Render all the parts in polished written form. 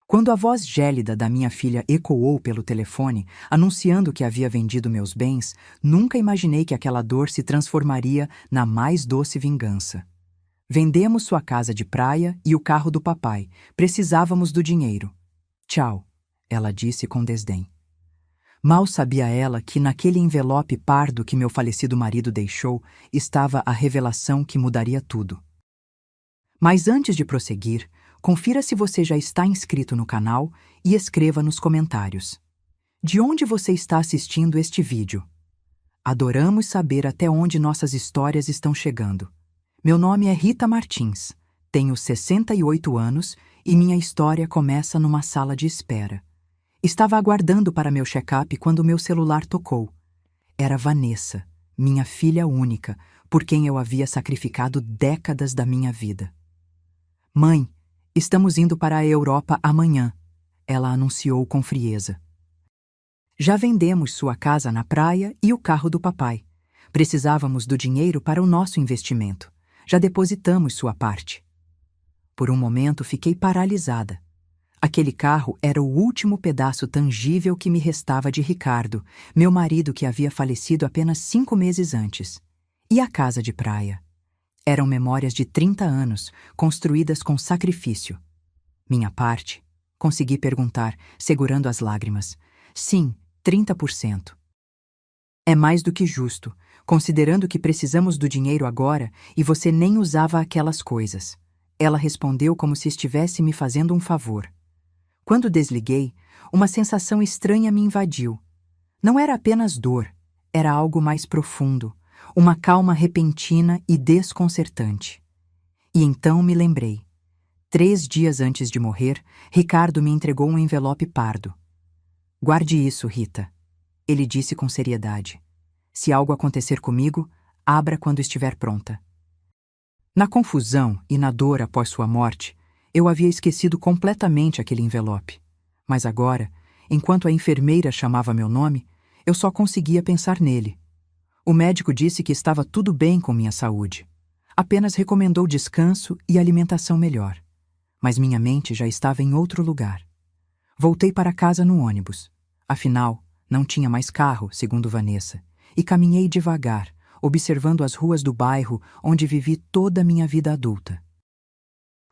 Quando a voz gélida da minha filha ecoou pelo telefone, anunciando que havia vendido meus bens, nunca imaginei que aquela dor se transformaria na mais doce vingança. Vendemos sua casa de praia e o carro do papai. Precisávamos do dinheiro. Tchau, ela disse com desdém. Mal sabia ela que naquele envelope pardo que meu falecido marido deixou estava a revelação que mudaria tudo. Mas antes de prosseguir, confira se você já está inscrito no canal e escreva nos comentários. De onde você está assistindo este vídeo? Adoramos saber até onde nossas histórias estão chegando. Meu nome é Rita Martins, tenho 68 anos e minha história começa numa sala de espera. Estava aguardando para meu check-up quando meu celular tocou. Era Vanessa, minha filha única, por quem eu havia sacrificado décadas da minha vida. Mãe, estamos indo para a Europa amanhã, ela anunciou com frieza. Já vendemos sua casa na praia e o carro do papai. Precisávamos do dinheiro para o nosso investimento. Já depositamos sua parte. Por um momento fiquei paralisada. Aquele carro era o último pedaço tangível que me restava de Ricardo, meu marido que havia falecido apenas 5 meses antes. E a casa de praia? Eram memórias de 30 anos, construídas com sacrifício. Minha parte? Consegui perguntar, segurando as lágrimas. Sim, 30%. É mais do que justo, considerando que precisamos do dinheiro agora e você nem usava aquelas coisas. Ela respondeu como se estivesse me fazendo um favor. Quando desliguei, uma sensação estranha me invadiu. Não era apenas dor, era algo mais profundo, uma calma repentina e desconcertante. E então me lembrei. 3 dias antes de morrer, Ricardo me entregou um envelope pardo. Guarde isso, Rita. Ele disse com seriedade. Se algo acontecer comigo, abra quando estiver pronta. Na confusão e na dor após sua morte, eu havia esquecido completamente aquele envelope. Mas agora, enquanto a enfermeira chamava meu nome, eu só conseguia pensar nele. O médico disse que estava tudo bem com minha saúde. Apenas recomendou descanso e alimentação melhor. Mas minha mente já estava em outro lugar. Voltei para casa no ônibus. Afinal, não tinha mais carro, segundo Vanessa, e caminhei devagar, observando as ruas do bairro onde vivi toda a minha vida adulta.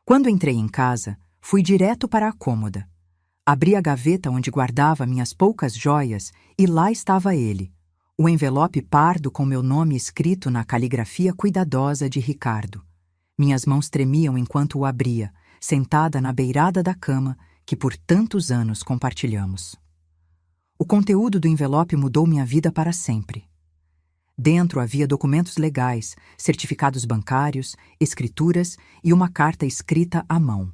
Quando entrei em casa, fui direto para a cômoda. Abri a gaveta onde guardava minhas poucas joias e lá estava ele, o envelope pardo com meu nome escrito na caligrafia cuidadosa de Ricardo. Minhas mãos tremiam enquanto o abria, sentada na beirada da cama que por tantos anos compartilhamos. O conteúdo do envelope mudou minha vida para sempre. Dentro havia documentos legais, certificados bancários, escrituras e uma carta escrita à mão.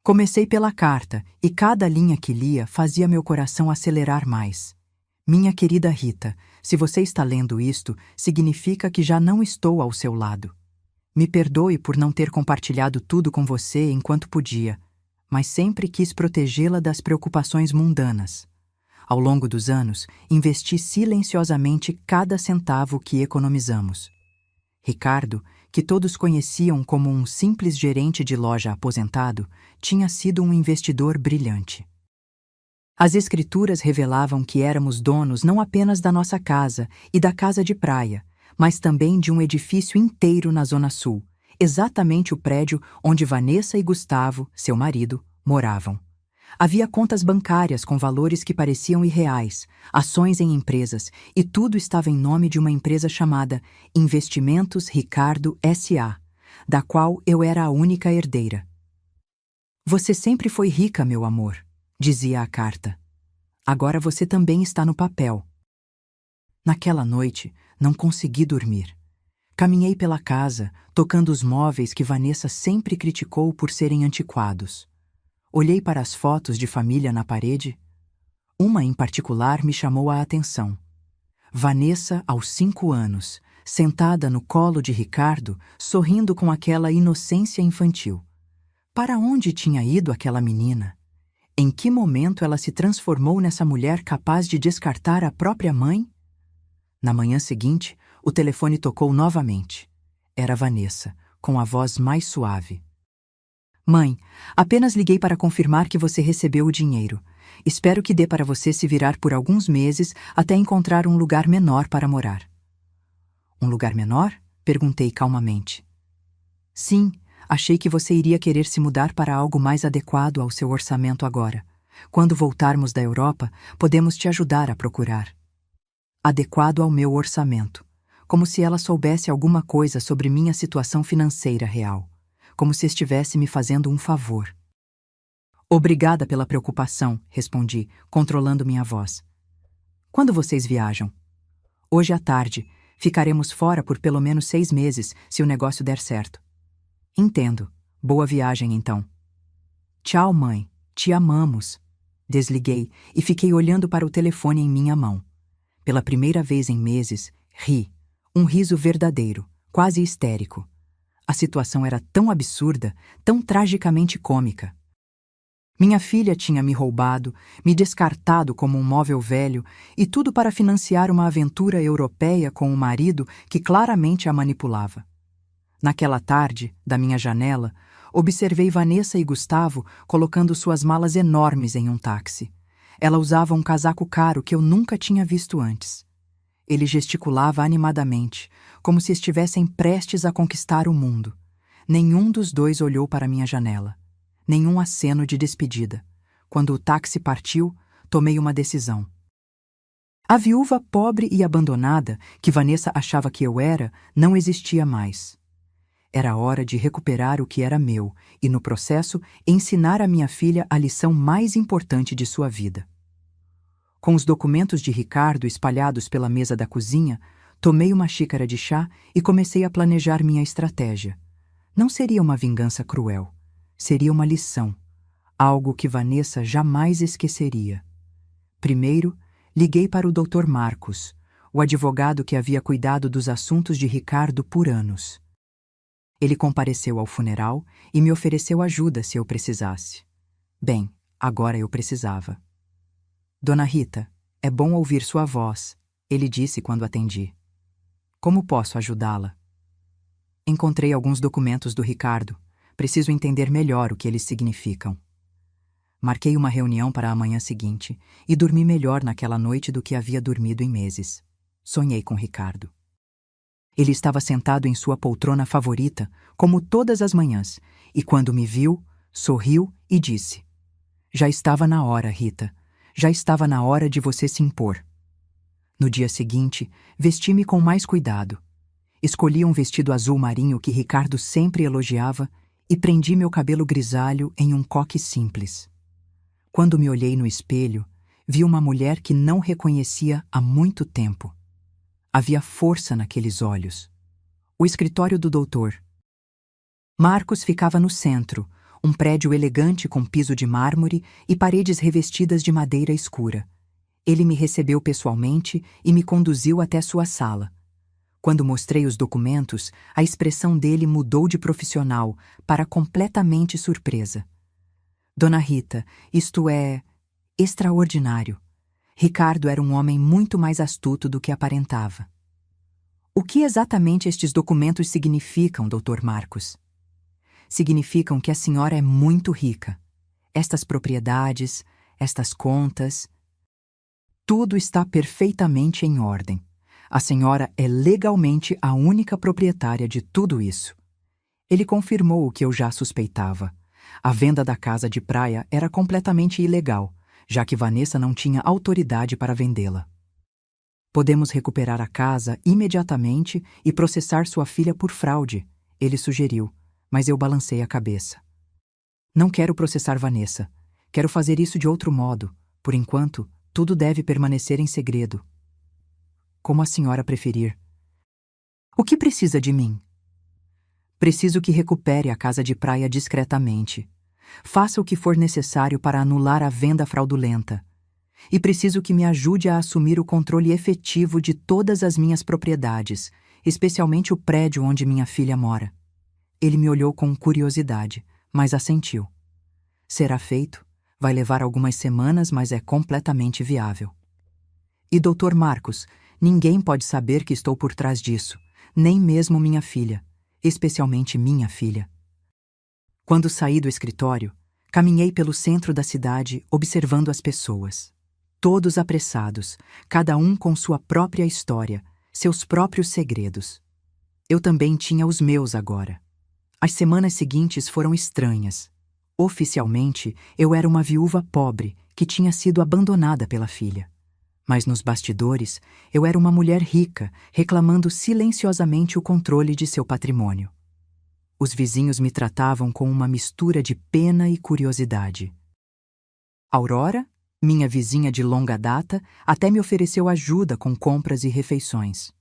Comecei pela carta e cada linha que lia fazia meu coração acelerar mais. Minha querida Rita, se você está lendo isto, significa que já não estou ao seu lado. Me perdoe por não ter compartilhado tudo com você enquanto podia, mas sempre quis protegê-la das preocupações mundanas. Ao longo dos anos, investi silenciosamente cada centavo que economizamos. Ricardo, que todos conheciam como um simples gerente de loja aposentado, tinha sido um investidor brilhante. As escrituras revelavam que éramos donos não apenas da nossa casa e da casa de praia, mas também de um edifício inteiro na Zona Sul, exatamente o prédio onde Vanessa e Gustavo, seu marido, moravam. Havia contas bancárias com valores que pareciam irreais, ações em empresas, e tudo estava em nome de uma empresa chamada Investimentos Ricardo S.A., da qual eu era a única herdeira. Você sempre foi rica, meu amor, dizia a carta. Agora você também está no papel. Naquela noite, não consegui dormir. Caminhei pela casa, tocando os móveis que Vanessa sempre criticou por serem antiquados. Olhei para as fotos de família na parede. Uma em particular me chamou a atenção. Vanessa, aos 5 anos, sentada no colo de Ricardo, sorrindo com aquela inocência infantil. Para onde tinha ido aquela menina? Em que momento ela se transformou nessa mulher capaz de descartar a própria mãe? Na manhã seguinte, o telefone tocou novamente. Era Vanessa, com a voz mais suave. Mãe, apenas liguei para confirmar que você recebeu o dinheiro. Espero que dê para você se virar por alguns meses até encontrar um lugar menor para morar. Um lugar menor? Perguntei calmamente. Sim, achei que você iria querer se mudar para algo mais adequado ao seu orçamento agora. Quando voltarmos da Europa, podemos te ajudar a procurar. Adequado ao meu orçamento. Como se ela soubesse alguma coisa sobre minha situação financeira real. Como se estivesse me fazendo um favor. Obrigada pela preocupação, respondi, controlando minha voz. Quando vocês viajam? Hoje à tarde. Ficaremos fora por pelo menos 6 meses, se o negócio der certo. Entendo. Boa viagem, então. Tchau, mãe. Te amamos. Desliguei e fiquei olhando para o telefone em minha mão. Pela primeira vez em meses, ri. Um riso verdadeiro, quase histérico. A situação era tão absurda, tão tragicamente cômica. Minha filha tinha me roubado, me descartado como um móvel velho, e tudo para financiar uma aventura europeia com um marido que claramente a manipulava. Naquela tarde, da minha janela, observei Vanessa e Gustavo colocando suas malas enormes em um táxi. Ela usava um casaco caro que eu nunca tinha visto antes. Ele gesticulava animadamente, como se estivessem prestes a conquistar o mundo. Nenhum dos dois olhou para minha janela. Nenhum aceno de despedida. Quando o táxi partiu, tomei uma decisão. A viúva pobre e abandonada, que Vanessa achava que eu era, não existia mais. Era hora de recuperar o que era meu e, no processo, ensinar a minha filha a lição mais importante de sua vida. Com os documentos de Ricardo espalhados pela mesa da cozinha, tomei uma xícara de chá e comecei a planejar minha estratégia. Não seria uma vingança cruel. Seria uma lição, algo que Vanessa jamais esqueceria. Primeiro, liguei para o Dr. Marcos, o advogado que havia cuidado dos assuntos de Ricardo por anos. Ele compareceu ao funeral e me ofereceu ajuda se eu precisasse. Bem, agora eu precisava. Dona Rita, é bom ouvir sua voz, ele disse quando atendi. Como posso ajudá-la? Encontrei alguns documentos do Ricardo. Preciso entender melhor o que eles significam. Marquei uma reunião para a manhã seguinte e dormi melhor naquela noite do que havia dormido em meses. Sonhei com Ricardo. Ele estava sentado em sua poltrona favorita, como todas as manhãs, e quando me viu, sorriu e disse: Já estava na hora, Rita. Já estava na hora de você se impor. No dia seguinte, vesti-me com mais cuidado. Escolhi um vestido azul marinho que Ricardo sempre elogiava e prendi meu cabelo grisalho em um coque simples. Quando me olhei no espelho, vi uma mulher que não reconhecia há muito tempo. Havia força naqueles olhos. O escritório do doutor. Marcos ficava no centro, um prédio elegante com piso de mármore e paredes revestidas de madeira escura. Ele me recebeu pessoalmente e me conduziu até sua sala. Quando mostrei os documentos, a expressão dele mudou de profissional para completamente surpresa. Dona Rita, isto é extraordinário. Ricardo era um homem muito mais astuto do que aparentava. O que exatamente estes documentos significam, Dr. Marcos? Significam que a senhora é muito rica. Estas propriedades, estas contas, tudo está perfeitamente em ordem. A senhora é legalmente a única proprietária de tudo isso. Ele confirmou o que eu já suspeitava. A venda da casa de praia era completamente ilegal, já que Vanessa não tinha autoridade para vendê-la. Podemos recuperar a casa imediatamente e processar sua filha por fraude, ele sugeriu, mas eu balancei a cabeça. Não quero processar Vanessa. Quero fazer isso de outro modo. Por enquanto, tudo deve permanecer em segredo. Como a senhora preferir. O que precisa de mim? Preciso que recupere a casa de praia discretamente. Faça o que for necessário para anular a venda fraudulenta. E preciso que me ajude a assumir o controle efetivo de todas as minhas propriedades, especialmente o prédio onde minha filha mora. Ele me olhou com curiosidade, mas assentiu. Será feito. Vai levar algumas semanas, mas é completamente viável. E Dr. Marcos, ninguém pode saber que estou por trás disso, nem mesmo minha filha, especialmente minha filha. Quando saí do escritório, caminhei pelo centro da cidade observando as pessoas. Todos apressados, cada um com sua própria história, seus próprios segredos. Eu também tinha os meus agora. As semanas seguintes foram estranhas. Oficialmente, eu era uma viúva pobre que tinha sido abandonada pela filha. Mas nos bastidores, eu era uma mulher rica, reclamando silenciosamente o controle de seu patrimônio. Os vizinhos me tratavam com uma mistura de pena e curiosidade. Aurora, minha vizinha de longa data, até me ofereceu ajuda com compras e refeições.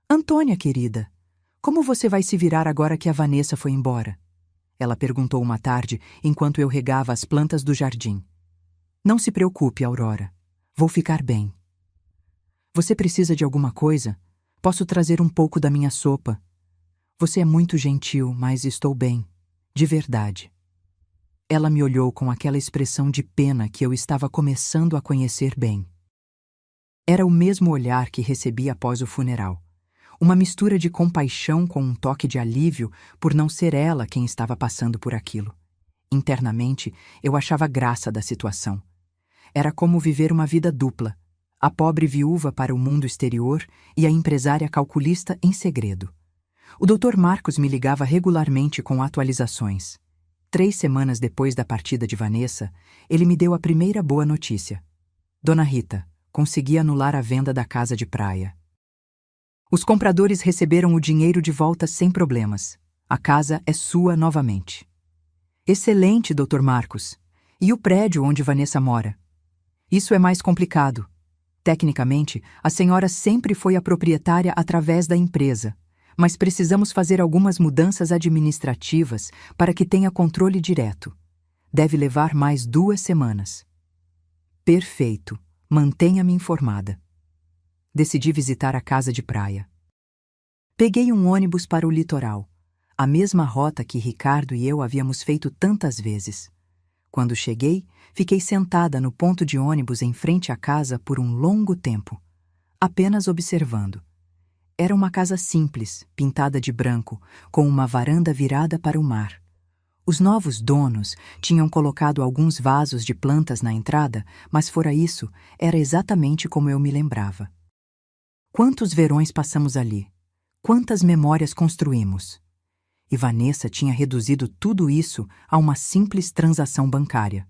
Antônia, querida, como você vai se virar agora que a Vanessa foi embora? Ela perguntou uma tarde, enquanto eu regava as plantas do jardim. Não se preocupe, Aurora. Vou ficar bem. Você precisa de alguma coisa? Posso trazer um pouco da minha sopa. Você é muito gentil, mas estou bem. De verdade. Ela me olhou com aquela expressão de pena que eu estava começando a conhecer bem. Era o mesmo olhar que recebi após o funeral. Uma mistura de compaixão com um toque de alívio por não ser ela quem estava passando por aquilo. Internamente, eu achava graça da situação. Era como viver uma vida dupla, a pobre viúva para o mundo exterior e a empresária calculista em segredo. O Dr. Marcos me ligava regularmente com atualizações. 3 semanas depois da partida de Vanessa, ele me deu a primeira boa notícia. Dona Rita, consegui anular a venda da casa de praia. Os compradores receberam o dinheiro de volta sem problemas. A casa é sua novamente. Excelente, Dr. Marcos. E o prédio onde Vanessa mora? Isso é mais complicado. Tecnicamente, a senhora sempre foi a proprietária através da empresa, mas precisamos fazer algumas mudanças administrativas para que tenha controle direto. Deve levar mais 2 semanas. Perfeito. Mantenha-me informada. Decidi visitar a casa de praia. Peguei um ônibus para o litoral, a mesma rota que Ricardo e eu havíamos feito tantas vezes. Quando cheguei, fiquei sentada no ponto de ônibus em frente à casa por um longo tempo, apenas observando. Era uma casa simples, pintada de branco, com uma varanda virada para o mar. Os novos donos tinham colocado alguns vasos de plantas na entrada, mas fora isso, era exatamente como eu me lembrava. Quantos verões passamos ali? Quantas memórias construímos? E Vanessa tinha reduzido tudo isso a uma simples transação bancária.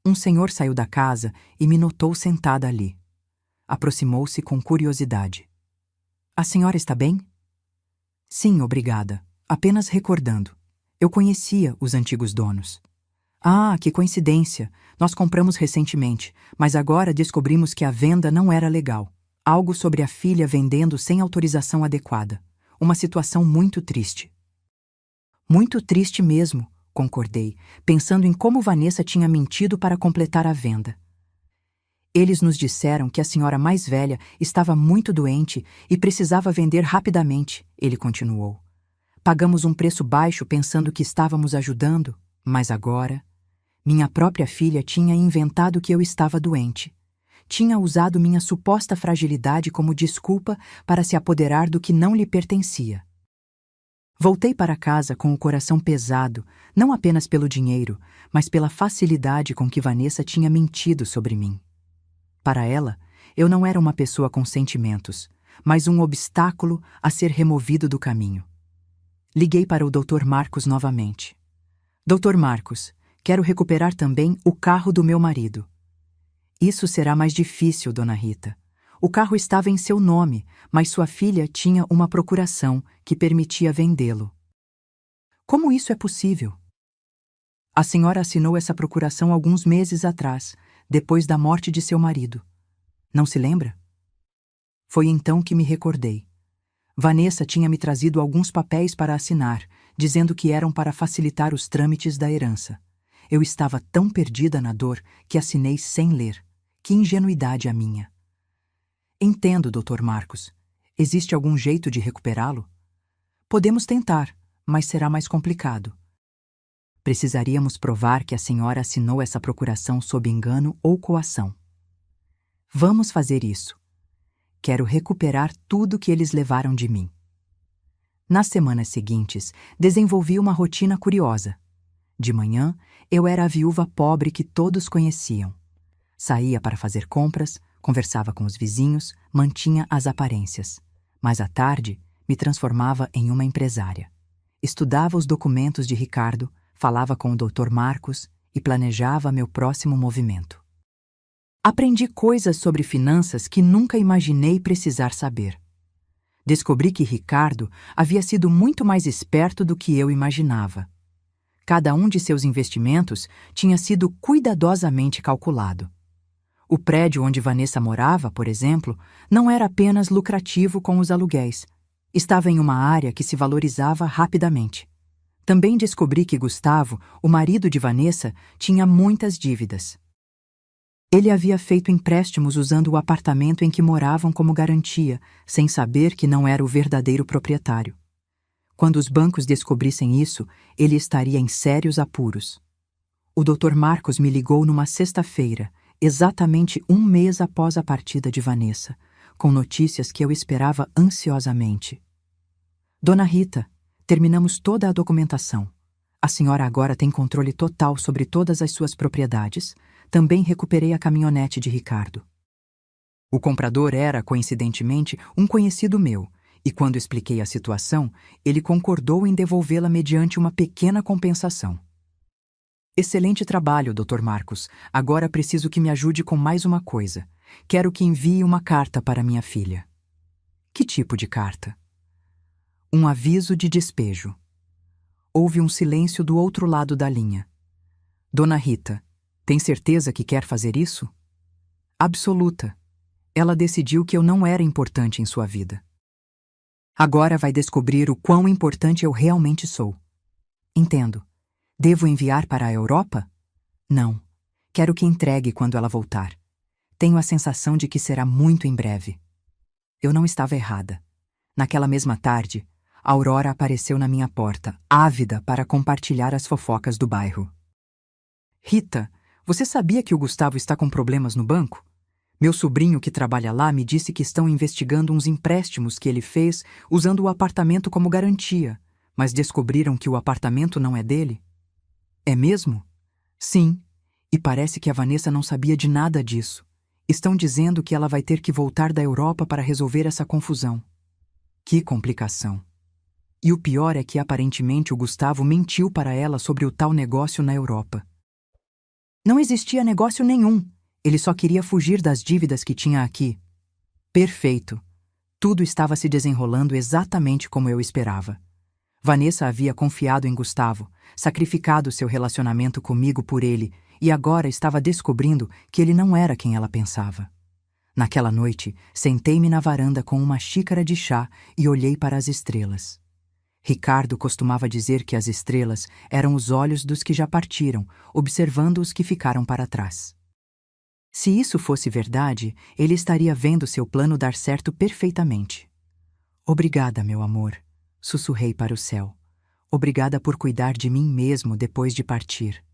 Um senhor saiu da casa e me notou sentada ali. Aproximou-se com curiosidade. A senhora está bem? Sim, obrigada. Apenas recordando. Eu conhecia os antigos donos. Ah, que coincidência! Nós compramos recentemente, mas agora descobrimos que a venda não era legal. Algo sobre a filha vendendo sem autorização adequada. Uma situação muito triste. Muito triste mesmo, concordei, pensando em como Vanessa tinha mentido para completar a venda. Eles nos disseram que a senhora mais velha estava muito doente e precisava vender rapidamente, ele continuou. Pagamos um preço baixo pensando que estávamos ajudando, mas agora... Minha própria filha tinha inventado que eu estava doente. Tinha usado minha suposta fragilidade como desculpa para se apoderar do que não lhe pertencia. Voltei para casa com o coração pesado, não apenas pelo dinheiro, mas pela facilidade com que Vanessa tinha mentido sobre mim. Para ela, eu não era uma pessoa com sentimentos, mas um obstáculo a ser removido do caminho. Liguei para o Dr. Marcos novamente. Dr. Marcos, quero recuperar também o carro do meu marido. Isso será mais difícil, Dona Rita. O carro estava em seu nome, mas sua filha tinha uma procuração que permitia vendê-lo. Como isso é possível? A senhora assinou essa procuração alguns meses atrás, depois da morte de seu marido. Não se lembra? Foi então que me recordei. Vanessa tinha me trazido alguns papéis para assinar, dizendo que eram para facilitar os trâmites da herança. Eu estava tão perdida na dor que assinei sem ler. Que ingenuidade a minha! Entendo, Dr. Marcos. Existe algum jeito de recuperá-lo? Podemos tentar, mas será mais complicado. Precisaríamos provar que a senhora assinou essa procuração sob engano ou coação. Vamos fazer isso. Quero recuperar tudo que eles levaram de mim. Nas semanas seguintes, desenvolvi uma rotina curiosa. De manhã, eu era a viúva pobre que todos conheciam. Saía para fazer compras, conversava com os vizinhos, mantinha as aparências. Mas à tarde, me transformava em uma empresária. Estudava os documentos de Ricardo, falava com o Dr. Marcos e planejava meu próximo movimento. Aprendi coisas sobre finanças que nunca imaginei precisar saber. Descobri que Ricardo havia sido muito mais esperto do que eu imaginava. Cada um de seus investimentos tinha sido cuidadosamente calculado. O prédio onde Vanessa morava, por exemplo, não era apenas lucrativo com os aluguéis. Estava em uma área que se valorizava rapidamente. Também descobri que Gustavo, o marido de Vanessa, tinha muitas dívidas. Ele havia feito empréstimos usando o apartamento em que moravam como garantia, sem saber que não era o verdadeiro proprietário. Quando os bancos descobrissem isso, ele estaria em sérios apuros. O Dr. Marcos me ligou numa sexta-feira, exatamente um mês após a partida de Vanessa, com notícias que eu esperava ansiosamente. Dona Rita, terminamos toda a documentação. A senhora agora tem controle total sobre todas as suas propriedades. Também recuperei a caminhonete de Ricardo. O comprador era, coincidentemente, um conhecido meu, e quando expliquei a situação, ele concordou em devolvê-la mediante uma pequena compensação. Excelente trabalho, Dr. Marcos. Agora preciso que me ajude com mais uma coisa. Quero que envie uma carta para minha filha. Que tipo de carta? Um aviso de despejo. Houve um silêncio do outro lado da linha. Dona Rita, tem certeza que quer fazer isso? Absoluta. Ela decidiu que eu não era importante em sua vida. Agora vai descobrir o quão importante eu realmente sou. Entendo. Devo enviar para a Europa? Não. Quero que entregue quando ela voltar. Tenho a sensação de que será muito em breve. Eu não estava errada. Naquela mesma tarde, Aurora apareceu na minha porta, ávida para compartilhar as fofocas do bairro. Rita, você sabia que o Gustavo está com problemas no banco? Meu sobrinho que trabalha lá me disse que estão investigando uns empréstimos que ele fez usando o apartamento como garantia, mas descobriram que o apartamento não é dele. É mesmo? Sim, e parece que a Vanessa não sabia de nada disso. Estão dizendo que ela vai ter que voltar da Europa para resolver essa confusão. Que complicação. E o pior é que aparentemente o Gustavo mentiu para ela sobre o tal negócio na Europa. Não existia negócio nenhum. Ele só queria fugir das dívidas que tinha aqui. Perfeito. Tudo estava se desenrolando exatamente como eu esperava. Vanessa havia confiado em Gustavo, sacrificado seu relacionamento comigo por ele, e agora estava descobrindo que ele não era quem ela pensava. Naquela noite, sentei-me na varanda com uma xícara de chá e olhei para as estrelas. Ricardo costumava dizer que as estrelas eram os olhos dos que já partiram, observando os que ficaram para trás. Se isso fosse verdade, ele estaria vendo seu plano dar certo perfeitamente. Obrigada, meu amor, sussurrei para o céu. Obrigada por cuidar de mim mesmo depois de partir.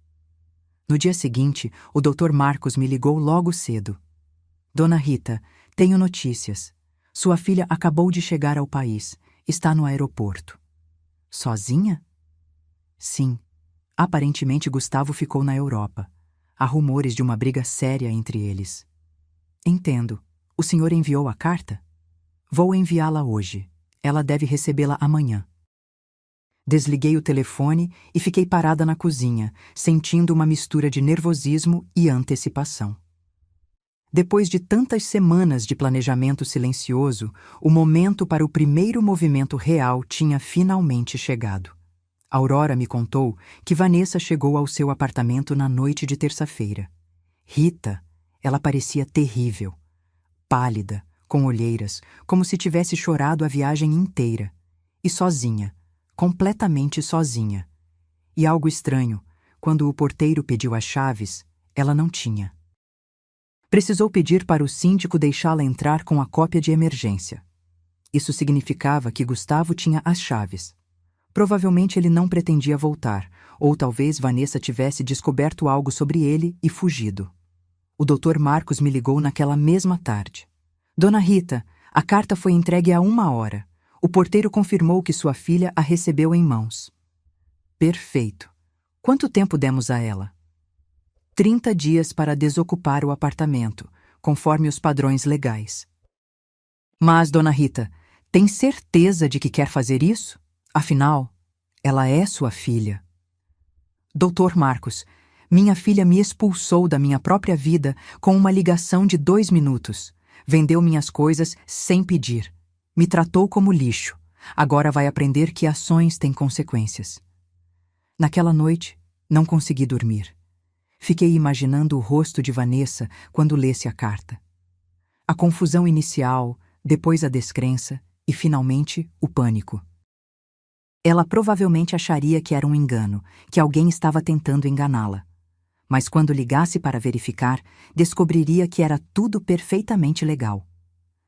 No dia seguinte, o Dr. Marcos me ligou logo cedo. Dona Rita, tenho notícias. Sua filha acabou de chegar ao país. Está no aeroporto. Sozinha? Sim. Aparentemente Gustavo ficou na Europa. Há rumores de uma briga séria entre eles. Entendo. O senhor enviou a carta? Vou enviá-la hoje. Ela deve recebê-la amanhã. Desliguei o telefone e fiquei parada na cozinha, sentindo uma mistura de nervosismo e antecipação. Depois de tantas semanas de planejamento silencioso, o momento para o primeiro movimento real tinha finalmente chegado. Aurora me contou que Vanessa chegou ao seu apartamento na noite de terça-feira. Rita, ela parecia terrível. Pálida, com olheiras, como se tivesse chorado a viagem inteira. E sozinha, completamente sozinha. E algo estranho, quando o porteiro pediu as chaves, ela não tinha. Precisou pedir para o síndico deixá-la entrar com a cópia de emergência. Isso significava que Gustavo tinha as chaves. Provavelmente ele não pretendia voltar, ou talvez Vanessa tivesse descoberto algo sobre ele e fugido. O Dr. Marcos me ligou naquela mesma tarde. Dona Rita, a carta foi entregue há 1 hora. O porteiro confirmou que sua filha a recebeu em mãos. Perfeito. Quanto tempo demos a ela? 30 dias para desocupar o apartamento, conforme os padrões legais. Mas, dona Rita, tem certeza de que quer fazer isso? Afinal, ela é sua filha. Doutor Marcos, minha filha me expulsou da minha própria vida com uma ligação de 2 minutos. Vendeu minhas coisas sem pedir. Me tratou como lixo. Agora vai aprender que ações têm consequências. Naquela noite, não consegui dormir. Fiquei imaginando o rosto de Vanessa quando lesse a carta. A confusão inicial, depois a descrença e, finalmente, o pânico. Ela provavelmente acharia que era um engano, que alguém estava tentando enganá-la. Mas quando ligasse para verificar, descobriria que era tudo perfeitamente legal.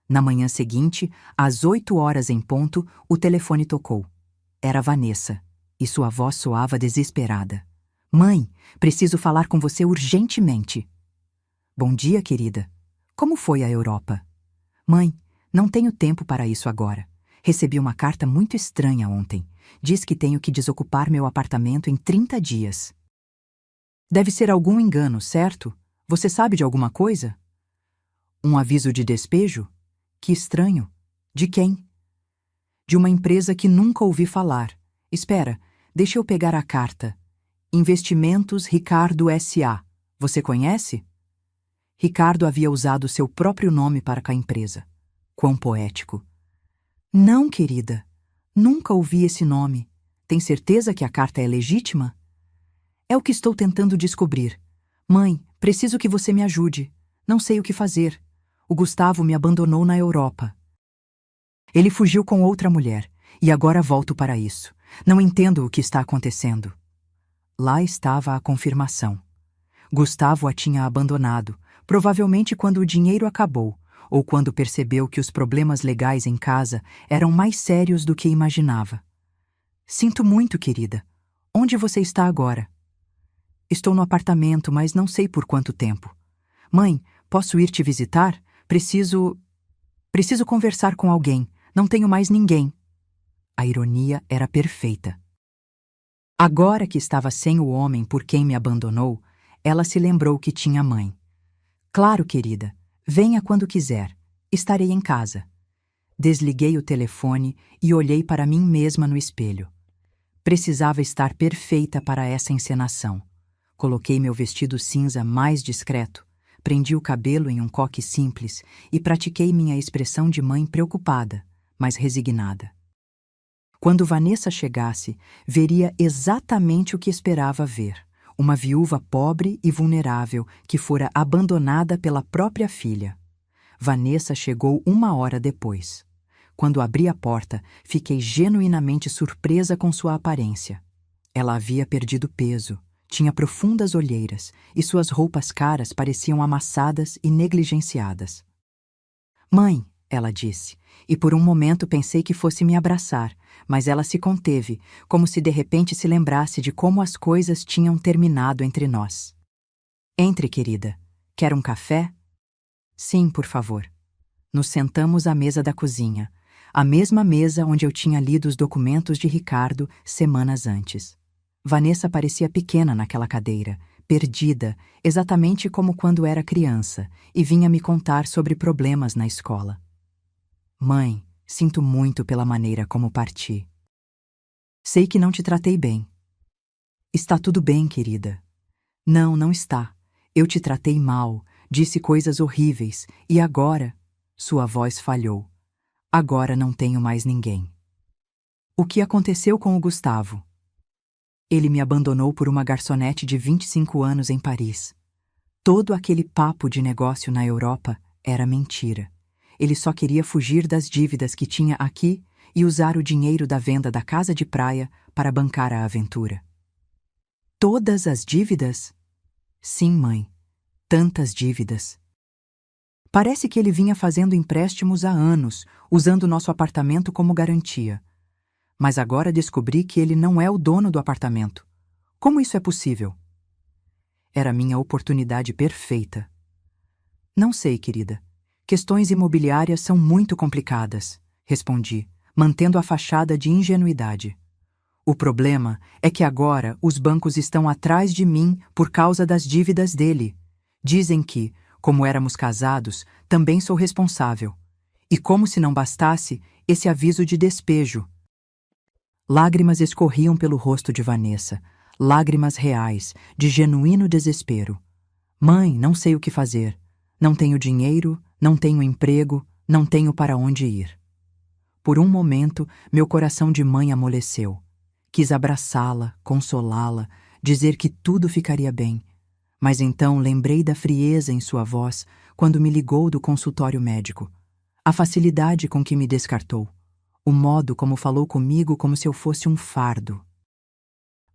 Na manhã seguinte, às 8 horas em ponto, o telefone tocou. Era Vanessa, e sua voz soava desesperada. Mãe, preciso falar com você urgentemente. Bom dia, querida. Como foi a Europa? Mãe, não tenho tempo para isso agora. Recebi uma carta muito estranha ontem. Diz que tenho que desocupar meu apartamento em 30 dias. Deve ser algum engano, certo? Você sabe de alguma coisa? Um aviso de despejo? Que estranho. De quem? De uma empresa que nunca ouvi falar. Espera, deixa eu pegar a carta. Investimentos Ricardo S.A. Você conhece? Ricardo havia usado seu próprio nome para a empresa. Quão poético. Não, querida. Nunca ouvi esse nome. Tem certeza que a carta é legítima? É o que estou tentando descobrir. Mãe, preciso que você me ajude. Não sei o que fazer. O Gustavo me abandonou na Europa. Ele fugiu com outra mulher, e agora volto para isso. Não entendo o que está acontecendo. Lá estava a confirmação. Gustavo a tinha abandonado, provavelmente quando o dinheiro acabou, ou quando percebeu que os problemas legais em casa eram mais sérios do que imaginava. Sinto muito, querida. Onde você está agora? Estou no apartamento, mas não sei por quanto tempo. Mãe, posso ir te visitar? Preciso conversar com alguém. Não tenho mais ninguém. A ironia era perfeita. Agora que estava sem o homem por quem me abandonou, ela se lembrou que tinha mãe. Claro, querida. Venha quando quiser. Estarei em casa. Desliguei o telefone e olhei para mim mesma no espelho. Precisava estar perfeita para essa encenação. Coloquei meu vestido cinza mais discreto, prendi o cabelo em um coque simples e pratiquei minha expressão de mãe preocupada, mas resignada. Quando Vanessa chegasse, veria exatamente o que esperava ver. Uma viúva pobre e vulnerável que fora abandonada pela própria filha. Vanessa chegou 1 hora depois. Quando abri a porta, fiquei genuinamente surpresa com sua aparência. Ela havia perdido peso, tinha profundas olheiras e suas roupas caras pareciam amassadas e negligenciadas. Mãe, ela disse, e por um momento pensei que fosse me abraçar, mas ela se conteve, como se de repente se lembrasse de como as coisas tinham terminado entre nós. Entre, querida. Quer um café? Sim, por favor. Nos sentamos à mesa da cozinha, a mesma mesa onde eu tinha lido os documentos de Ricardo semanas antes. Vanessa parecia pequena naquela cadeira, perdida, exatamente como quando era criança, e vinha me contar sobre problemas na escola. Mãe, sinto muito pela maneira como parti. Sei que não te tratei bem. Está tudo bem, querida. Não, não está. Eu te tratei mal, disse coisas horríveis, e agora... Sua voz falhou. Agora não tenho mais ninguém. O que aconteceu com o Gustavo? Ele me abandonou por uma garçonete de 25 anos em Paris. Todo aquele papo de negócio na Europa era mentira. Ele só queria fugir das dívidas que tinha aqui e usar o dinheiro da venda da casa de praia para bancar a aventura. Todas as dívidas? Sim, mãe. Tantas dívidas. Parece que ele vinha fazendo empréstimos há anos, usando nosso apartamento como garantia. Mas agora descobri que ele não é o dono do apartamento. Como isso é possível? Era minha oportunidade perfeita. Não sei, querida. Questões imobiliárias são muito complicadas, respondi, mantendo a fachada de ingenuidade. O problema é que agora os bancos estão atrás de mim por causa das dívidas dele. Dizem que, como éramos casados, também sou responsável. E como se não bastasse, esse aviso de despejo. Lágrimas escorriam pelo rosto de Vanessa, lágrimas reais, de genuíno desespero. Mãe, não sei o que fazer. Não tenho dinheiro, não tenho emprego, não tenho para onde ir. Por um momento, meu coração de mãe amoleceu. Quis abraçá-la, consolá-la, dizer que tudo ficaria bem. Mas então lembrei da frieza em sua voz quando me ligou do consultório médico. A facilidade com que me descartou. O modo como falou comigo como se eu fosse um fardo.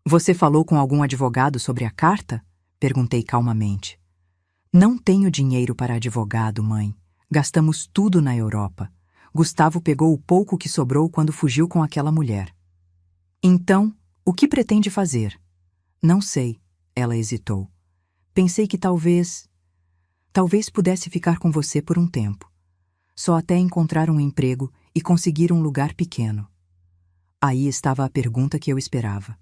Você falou com algum advogado sobre a carta? Perguntei calmamente. Não tenho dinheiro para advogado, mãe. Gastamos tudo na Europa. Gustavo pegou o pouco que sobrou quando fugiu com aquela mulher. Então, o que pretende fazer? Não sei, ela hesitou. Pensei que talvez pudesse ficar com você por um tempo. Só até encontrar um emprego e conseguir um lugar pequeno. Aí estava a pergunta que eu esperava.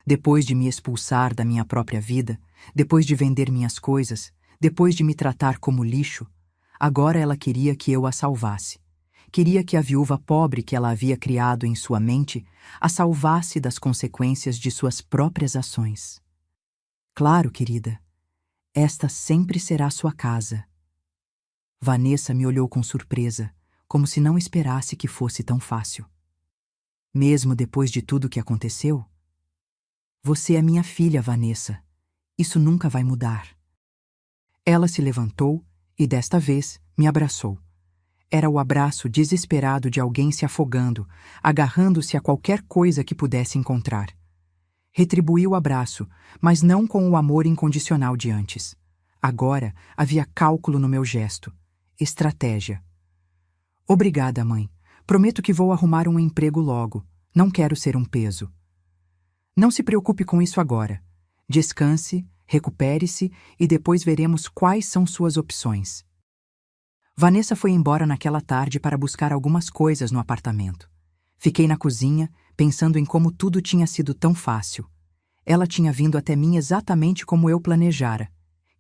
Depois de me expulsar da minha própria vida, depois de vender minhas coisas, depois de me tratar como lixo, agora ela queria que eu a salvasse. Queria que a viúva pobre que ela havia criado em sua mente a salvasse das consequências de suas próprias ações. Claro, querida, esta sempre será sua casa. Vanessa me olhou com surpresa, como se não esperasse que fosse tão fácil. Mesmo depois de tudo que aconteceu? Você é minha filha, Vanessa. Isso nunca vai mudar. Ela se levantou e, desta vez, me abraçou. Era o abraço desesperado de alguém se afogando, agarrando-se a qualquer coisa que pudesse encontrar. Retribuí o abraço, mas não com o amor incondicional de antes. Agora havia cálculo no meu gesto. Estratégia. Obrigada, mãe. Prometo que vou arrumar um emprego logo. Não quero ser um peso. Não se preocupe com isso agora. Descanse, recupere-se e depois veremos quais são suas opções. Vanessa foi embora naquela tarde para buscar algumas coisas no apartamento. Fiquei na cozinha, pensando em como tudo tinha sido tão fácil. Ela tinha vindo até mim exatamente como eu planejara.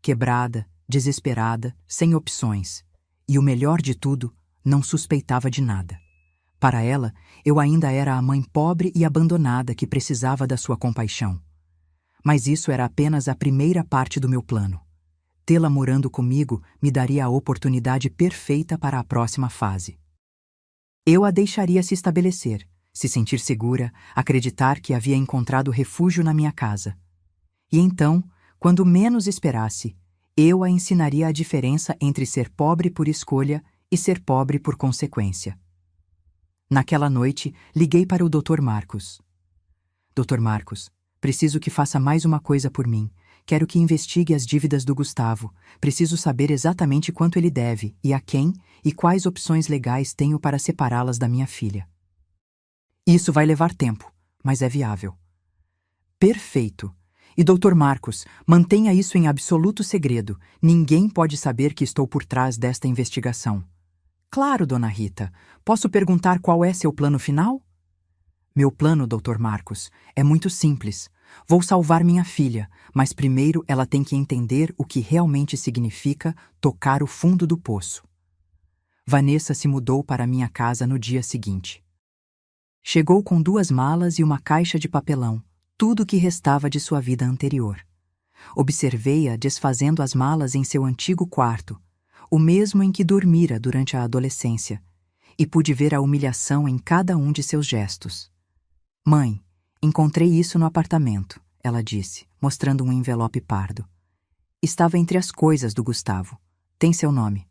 Quebrada, desesperada, sem opções. E o melhor de tudo, não suspeitava de nada. Para ela, eu ainda era a mãe pobre e abandonada que precisava da sua compaixão. Mas isso era apenas a primeira parte do meu plano. Tê-la morando comigo me daria a oportunidade perfeita para a próxima fase. Eu a deixaria se estabelecer, se sentir segura, acreditar que havia encontrado refúgio na minha casa. E então, quando menos esperasse, eu a ensinaria a diferença entre ser pobre por escolha e ser pobre por consequência. Naquela noite, liguei para o Dr. Marcos. Dr. Marcos, preciso que faça mais uma coisa por mim. Quero que investigue as dívidas do Gustavo. Preciso saber exatamente quanto ele deve e a quem e quais opções legais tenho para separá-las da minha filha. Isso vai levar tempo, mas é viável. Perfeito. E Dr. Marcos, mantenha isso em absoluto segredo. Ninguém pode saber que estou por trás desta investigação. Claro, dona Rita. Posso perguntar qual é seu plano final? Meu plano, Dr. Marcos, é muito simples. Vou salvar minha filha, mas primeiro ela tem que entender o que realmente significa tocar o fundo do poço. Vanessa se mudou para minha casa no dia seguinte. Chegou com 2 malas e uma caixa de papelão, tudo o que restava de sua vida anterior. Observei-a desfazendo as malas em seu antigo quarto, o mesmo em que dormira durante a adolescência, e pude ver a humilhação em cada um de seus gestos. Mãe, encontrei isso no apartamento, ela disse, mostrando um envelope pardo. Estava entre as coisas do Gustavo. Tem seu nome.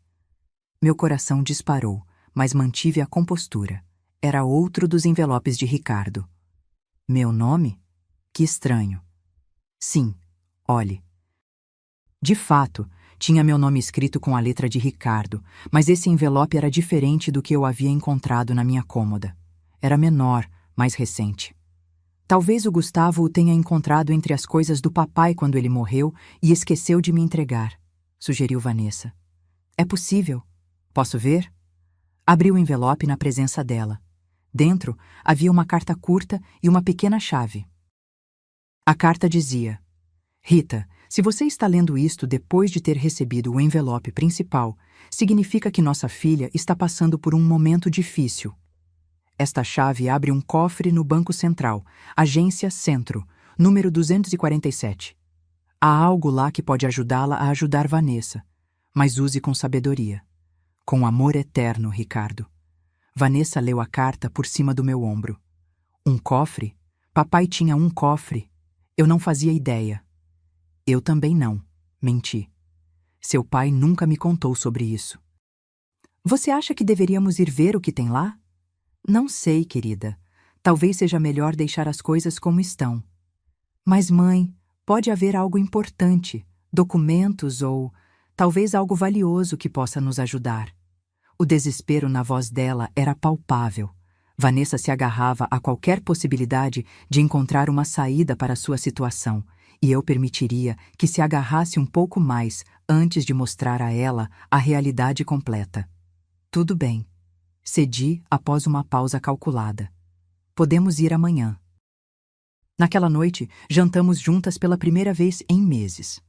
Meu coração disparou, mas mantive a compostura. Era outro dos envelopes de Ricardo. Meu nome? Que estranho. Sim, olhe. De fato, tinha meu nome escrito com a letra de Ricardo, mas esse envelope era diferente do que eu havia encontrado na minha cômoda. Era menor, mais recente. Talvez o Gustavo o tenha encontrado entre as coisas do papai quando ele morreu e esqueceu de me entregar, sugeriu Vanessa. É possível. Posso ver? Abri o envelope na presença dela. Dentro havia uma carta curta e uma pequena chave. A carta dizia: Rita, se você está lendo isto depois de ter recebido o envelope principal, significa que nossa filha está passando por um momento difícil. Esta chave abre um cofre no Banco Central, Agência Centro, número 247. Há algo lá que pode ajudá-la a ajudar Vanessa, mas use com sabedoria. Com amor eterno, Ricardo. Vanessa leu a carta por cima do meu ombro. Um cofre? Papai tinha um cofre. Eu não fazia ideia. Eu também não. Menti. Seu pai nunca me contou sobre isso. Você acha que deveríamos ir ver o que tem lá? Não sei, querida. Talvez seja melhor deixar as coisas como estão. Mas, mãe, pode haver algo importante, documentos ou talvez algo valioso que possa nos ajudar. O desespero na voz dela era palpável. Vanessa se agarrava a qualquer possibilidade de encontrar uma saída para sua situação, e eu permitiria que se agarrasse um pouco mais antes de mostrar a ela a realidade completa. Tudo bem. Cedi após uma pausa calculada. Podemos ir amanhã. Naquela noite, jantamos juntas pela primeira vez em meses.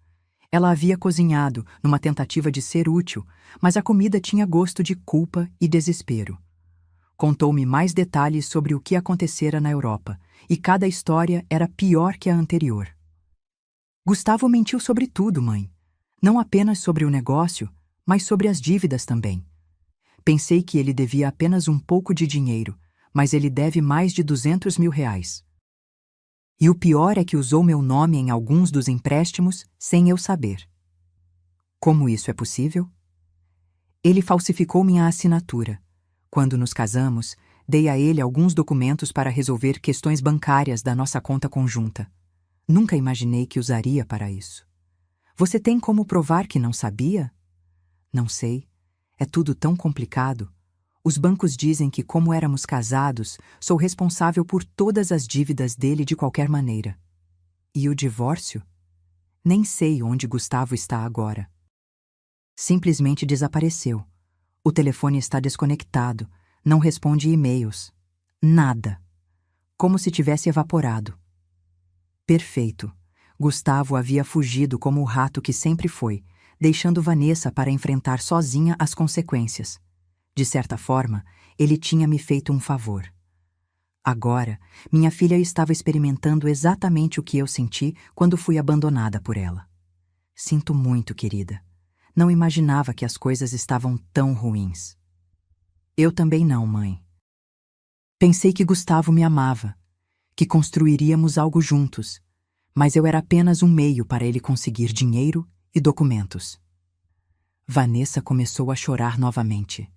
Ela havia cozinhado numa tentativa de ser útil, mas a comida tinha gosto de culpa e desespero. Contou-me mais detalhes sobre o que acontecera na Europa, e cada história era pior que a anterior. Gustavo mentiu sobre tudo, mãe. Não apenas sobre o negócio, mas sobre as dívidas também. Pensei que ele devia apenas um pouco de dinheiro, mas ele deve mais de 200 mil reais. E o pior é que usou meu nome em alguns dos empréstimos sem eu saber. Como isso é possível? Ele falsificou minha assinatura. Quando nos casamos, dei a ele alguns documentos para resolver questões bancárias da nossa conta conjunta. Nunca imaginei que usaria para isso. Você tem como provar que não sabia? Não sei. É tudo tão complicado. Os bancos dizem que, como éramos casados, sou responsável por todas as dívidas dele de qualquer maneira. E o divórcio? Nem sei onde Gustavo está agora. Simplesmente desapareceu. O telefone está desconectado, não responde e-mails. Nada. Como se tivesse evaporado. Perfeito. Gustavo havia fugido como o rato que sempre foi, deixando Vanessa para enfrentar sozinha as consequências. De certa forma, ele tinha me feito um favor. Agora, minha filha estava experimentando exatamente o que eu senti quando fui abandonada por ela. Sinto muito, querida. Não imaginava que as coisas estavam tão ruins. Eu também não, mãe. Pensei que Gustavo me amava, que construiríamos algo juntos, mas eu era apenas um meio para ele conseguir dinheiro e documentos. Vanessa começou a chorar novamente.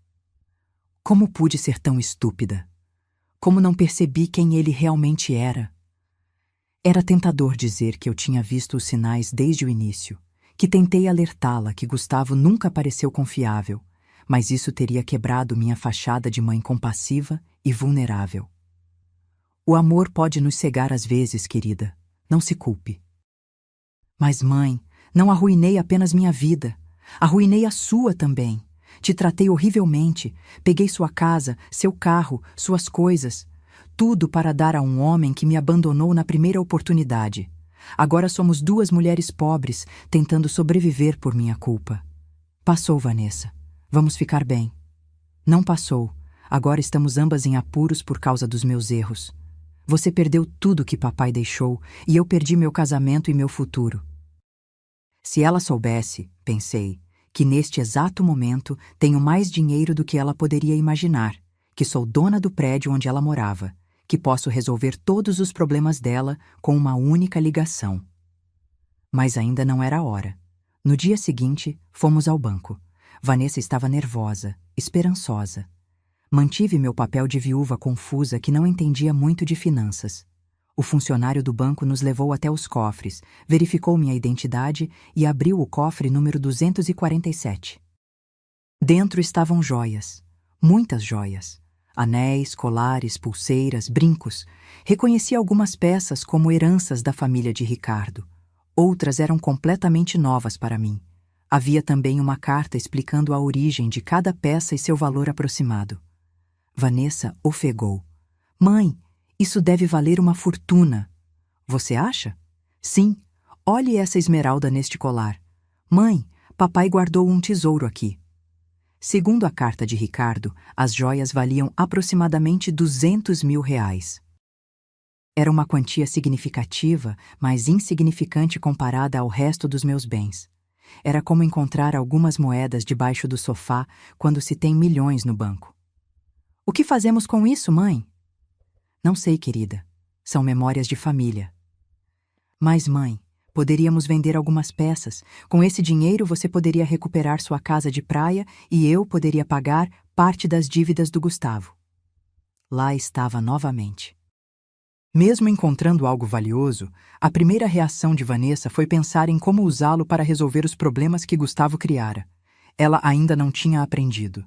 Como pude ser tão estúpida? Como não percebi quem ele realmente era? Era tentador dizer que eu tinha visto os sinais desde o início, que tentei alertá-la que Gustavo nunca pareceu confiável, mas isso teria quebrado minha fachada de mãe compassiva e vulnerável. O amor pode nos cegar às vezes, querida. Não se culpe. Mas, mãe, não arruinei apenas minha vida. Arruinei a sua também. Te tratei horrivelmente. Peguei sua casa, seu carro, suas coisas. Tudo para dar a um homem que me abandonou na primeira oportunidade. Agora somos duas mulheres pobres, tentando sobreviver por minha culpa. Passou, Vanessa. Vamos ficar bem. Não passou. Agora estamos ambas em apuros por causa dos meus erros. Você perdeu tudo que papai deixou e eu perdi meu casamento e meu futuro. Se ela soubesse, pensei, que neste exato momento tenho mais dinheiro do que ela poderia imaginar, que sou dona do prédio onde ela morava, que posso resolver todos os problemas dela com uma única ligação. Mas ainda não era a hora. No dia seguinte, fomos ao banco. Vanessa estava nervosa, esperançosa. Mantive meu papel de viúva confusa que não entendia muito de finanças. O funcionário do banco nos levou até os cofres, verificou minha identidade e abriu o cofre número 247. Dentro estavam joias, muitas joias. Anéis, colares, pulseiras, brincos. Reconheci algumas peças como heranças da família de Ricardo. Outras eram completamente novas para mim. Havia também uma carta explicando a origem de cada peça e seu valor aproximado. Vanessa ofegou. Mãe, isso deve valer uma fortuna. Você acha? Sim. Olhe essa esmeralda neste colar. Mãe, papai guardou um tesouro aqui. Segundo a carta de Ricardo, as joias valiam aproximadamente R$ 200.000. Era uma quantia significativa, mas insignificante comparada ao resto dos meus bens. Era como encontrar algumas moedas debaixo do sofá quando se tem milhões no banco. O que fazemos com isso, mãe? Não sei, querida. São memórias de família. Mas, mãe, poderíamos vender algumas peças. Com esse dinheiro você poderia recuperar sua casa de praia e eu poderia pagar parte das dívidas do Gustavo. Lá estava novamente. Mesmo encontrando algo valioso, a primeira reação de Vanessa foi pensar em como usá-lo para resolver os problemas que Gustavo criara. Ela ainda não tinha aprendido.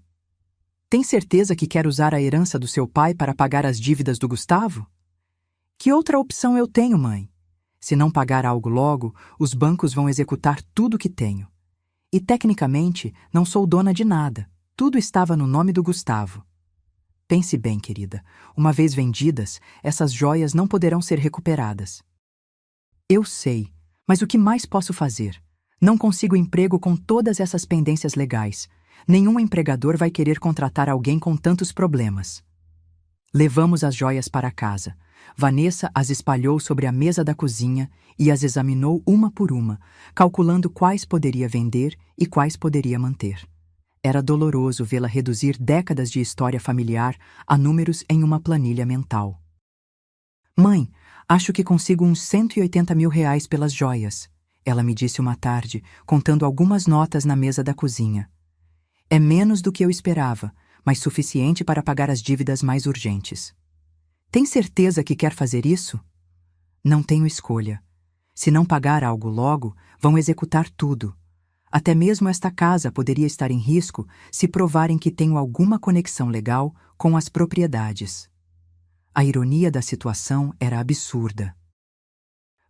Tem certeza que quer usar a herança do seu pai para pagar as dívidas do Gustavo? Que outra opção eu tenho, mãe? Se não pagar algo logo, os bancos vão executar tudo que tenho. E, tecnicamente, não sou dona de nada. Tudo estava no nome do Gustavo. Pense bem, querida. Uma vez vendidas, essas joias não poderão ser recuperadas. Eu sei, mas o que mais posso fazer? Não consigo emprego com todas essas pendências legais. Nenhum empregador vai querer contratar alguém com tantos problemas. Levamos as joias para casa. Vanessa as espalhou sobre a mesa da cozinha e as examinou uma por uma, calculando quais poderia vender e quais poderia manter. Era doloroso vê-la reduzir décadas de história familiar a números em uma planilha mental. Mãe, acho que consigo uns R$ 180.000 pelas joias, ela me disse uma tarde, contando algumas notas na mesa da cozinha. É menos do que eu esperava, mas suficiente para pagar as dívidas mais urgentes. Tem certeza que quer fazer isso? Não tenho escolha. Se não pagar algo logo, vão executar tudo. Até mesmo esta casa poderia estar em risco se provarem que tenho alguma conexão legal com as propriedades. A ironia da situação era absurda.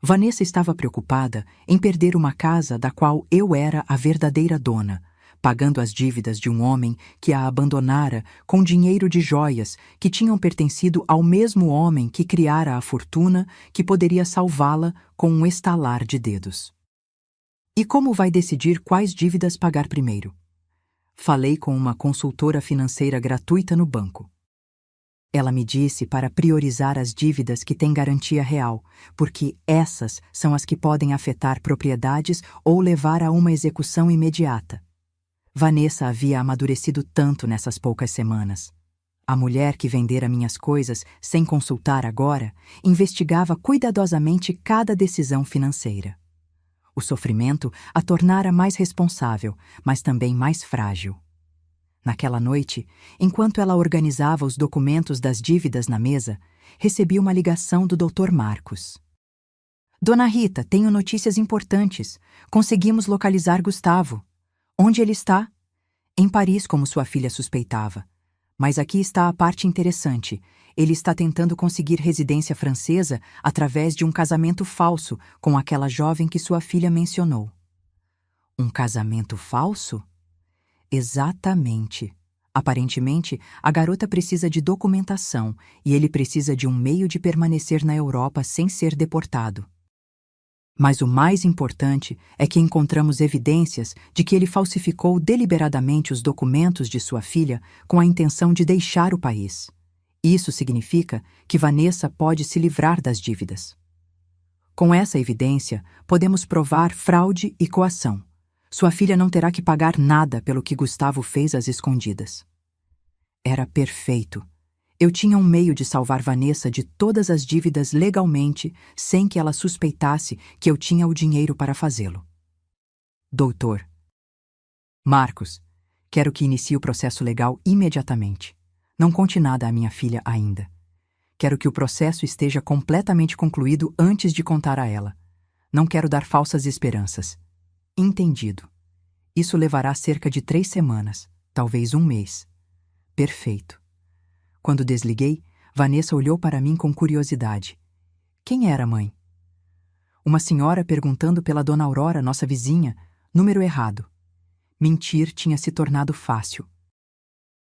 Vanessa estava preocupada em perder uma casa da qual eu era a verdadeira dona, pagando as dívidas de um homem que a abandonara com dinheiro de joias que tinham pertencido ao mesmo homem que criara a fortuna que poderia salvá-la com um estalar de dedos. E como vai decidir quais dívidas pagar primeiro? Falei com uma consultora financeira gratuita no banco. Ela me disse para priorizar as dívidas que têm garantia real, porque essas são as que podem afetar propriedades ou levar a uma execução imediata. Vanessa havia amadurecido tanto nessas poucas semanas. A mulher que vendera minhas coisas sem consultar agora investigava cuidadosamente cada decisão financeira. O sofrimento a tornara mais responsável, mas também mais frágil. Naquela noite, enquanto ela organizava os documentos das dívidas na mesa, recebi uma ligação do Dr. Marcos. Dona Rita, tenho notícias importantes. Conseguimos localizar Gustavo. Onde ele está? Em Paris, como sua filha suspeitava. Mas aqui está a parte interessante. Ele está tentando conseguir residência francesa através de um casamento falso com aquela jovem que sua filha mencionou. Um casamento falso? Exatamente. Aparentemente, a garota precisa de documentação e ele precisa de um meio de permanecer na Europa sem ser deportado. Mas o mais importante é que encontramos evidências de que ele falsificou deliberadamente os documentos de sua filha com a intenção de deixar o país. Isso significa que Vanessa pode se livrar das dívidas. Com essa evidência, podemos provar fraude e coação. Sua filha não terá que pagar nada pelo que Gustavo fez às escondidas. Era perfeito. Eu tinha um meio de salvar Vanessa de todas as dívidas legalmente, sem que ela suspeitasse que eu tinha o dinheiro para fazê-lo. Doutor Marcos, quero que inicie o processo legal imediatamente. Não conte nada à minha filha ainda. Quero que o processo esteja completamente concluído antes de contar a ela. Não quero dar falsas esperanças. Entendido. Isso levará cerca de 3 semanas, talvez 1 mês. Perfeito. Quando desliguei, Vanessa olhou para mim com curiosidade. Quem era, mãe? Uma senhora perguntando pela dona Aurora, nossa vizinha, número errado. Mentir tinha se tornado fácil.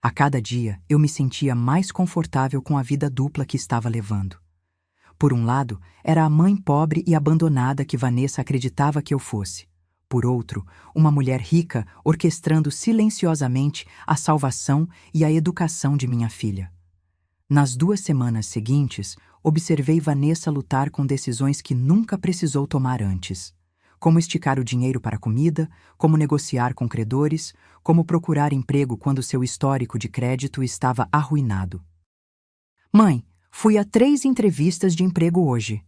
A cada dia, eu me sentia mais confortável com a vida dupla que estava levando. Por um lado, era a mãe pobre e abandonada que Vanessa acreditava que eu fosse. Por outro, uma mulher rica orquestrando silenciosamente a salvação e a educação de minha filha. Nas 2 semanas seguintes, observei Vanessa lutar com decisões que nunca precisou tomar antes. Como esticar o dinheiro para a comida, como negociar com credores, como procurar emprego quando seu histórico de crédito estava arruinado. Mãe, fui a 3 entrevistas de emprego hoje,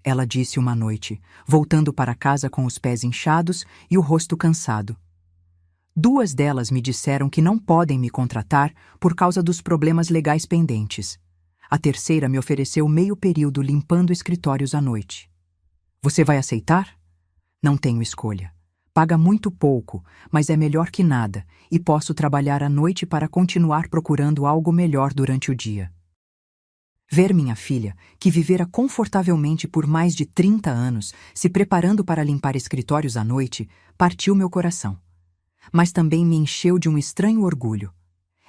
ela disse uma noite, voltando para casa com os pés inchados e o rosto cansado. 2 delas me disseram que não podem me contratar por causa dos problemas legais pendentes. A terceira me ofereceu meio período limpando escritórios à noite. Você vai aceitar? Não tenho escolha. Paga muito pouco, mas é melhor que nada, e posso trabalhar à noite para continuar procurando algo melhor durante o dia. Ver minha filha, que vivera confortavelmente por mais de 30 anos, se preparando para limpar escritórios à noite, partiu meu coração. Mas também me encheu de um estranho orgulho.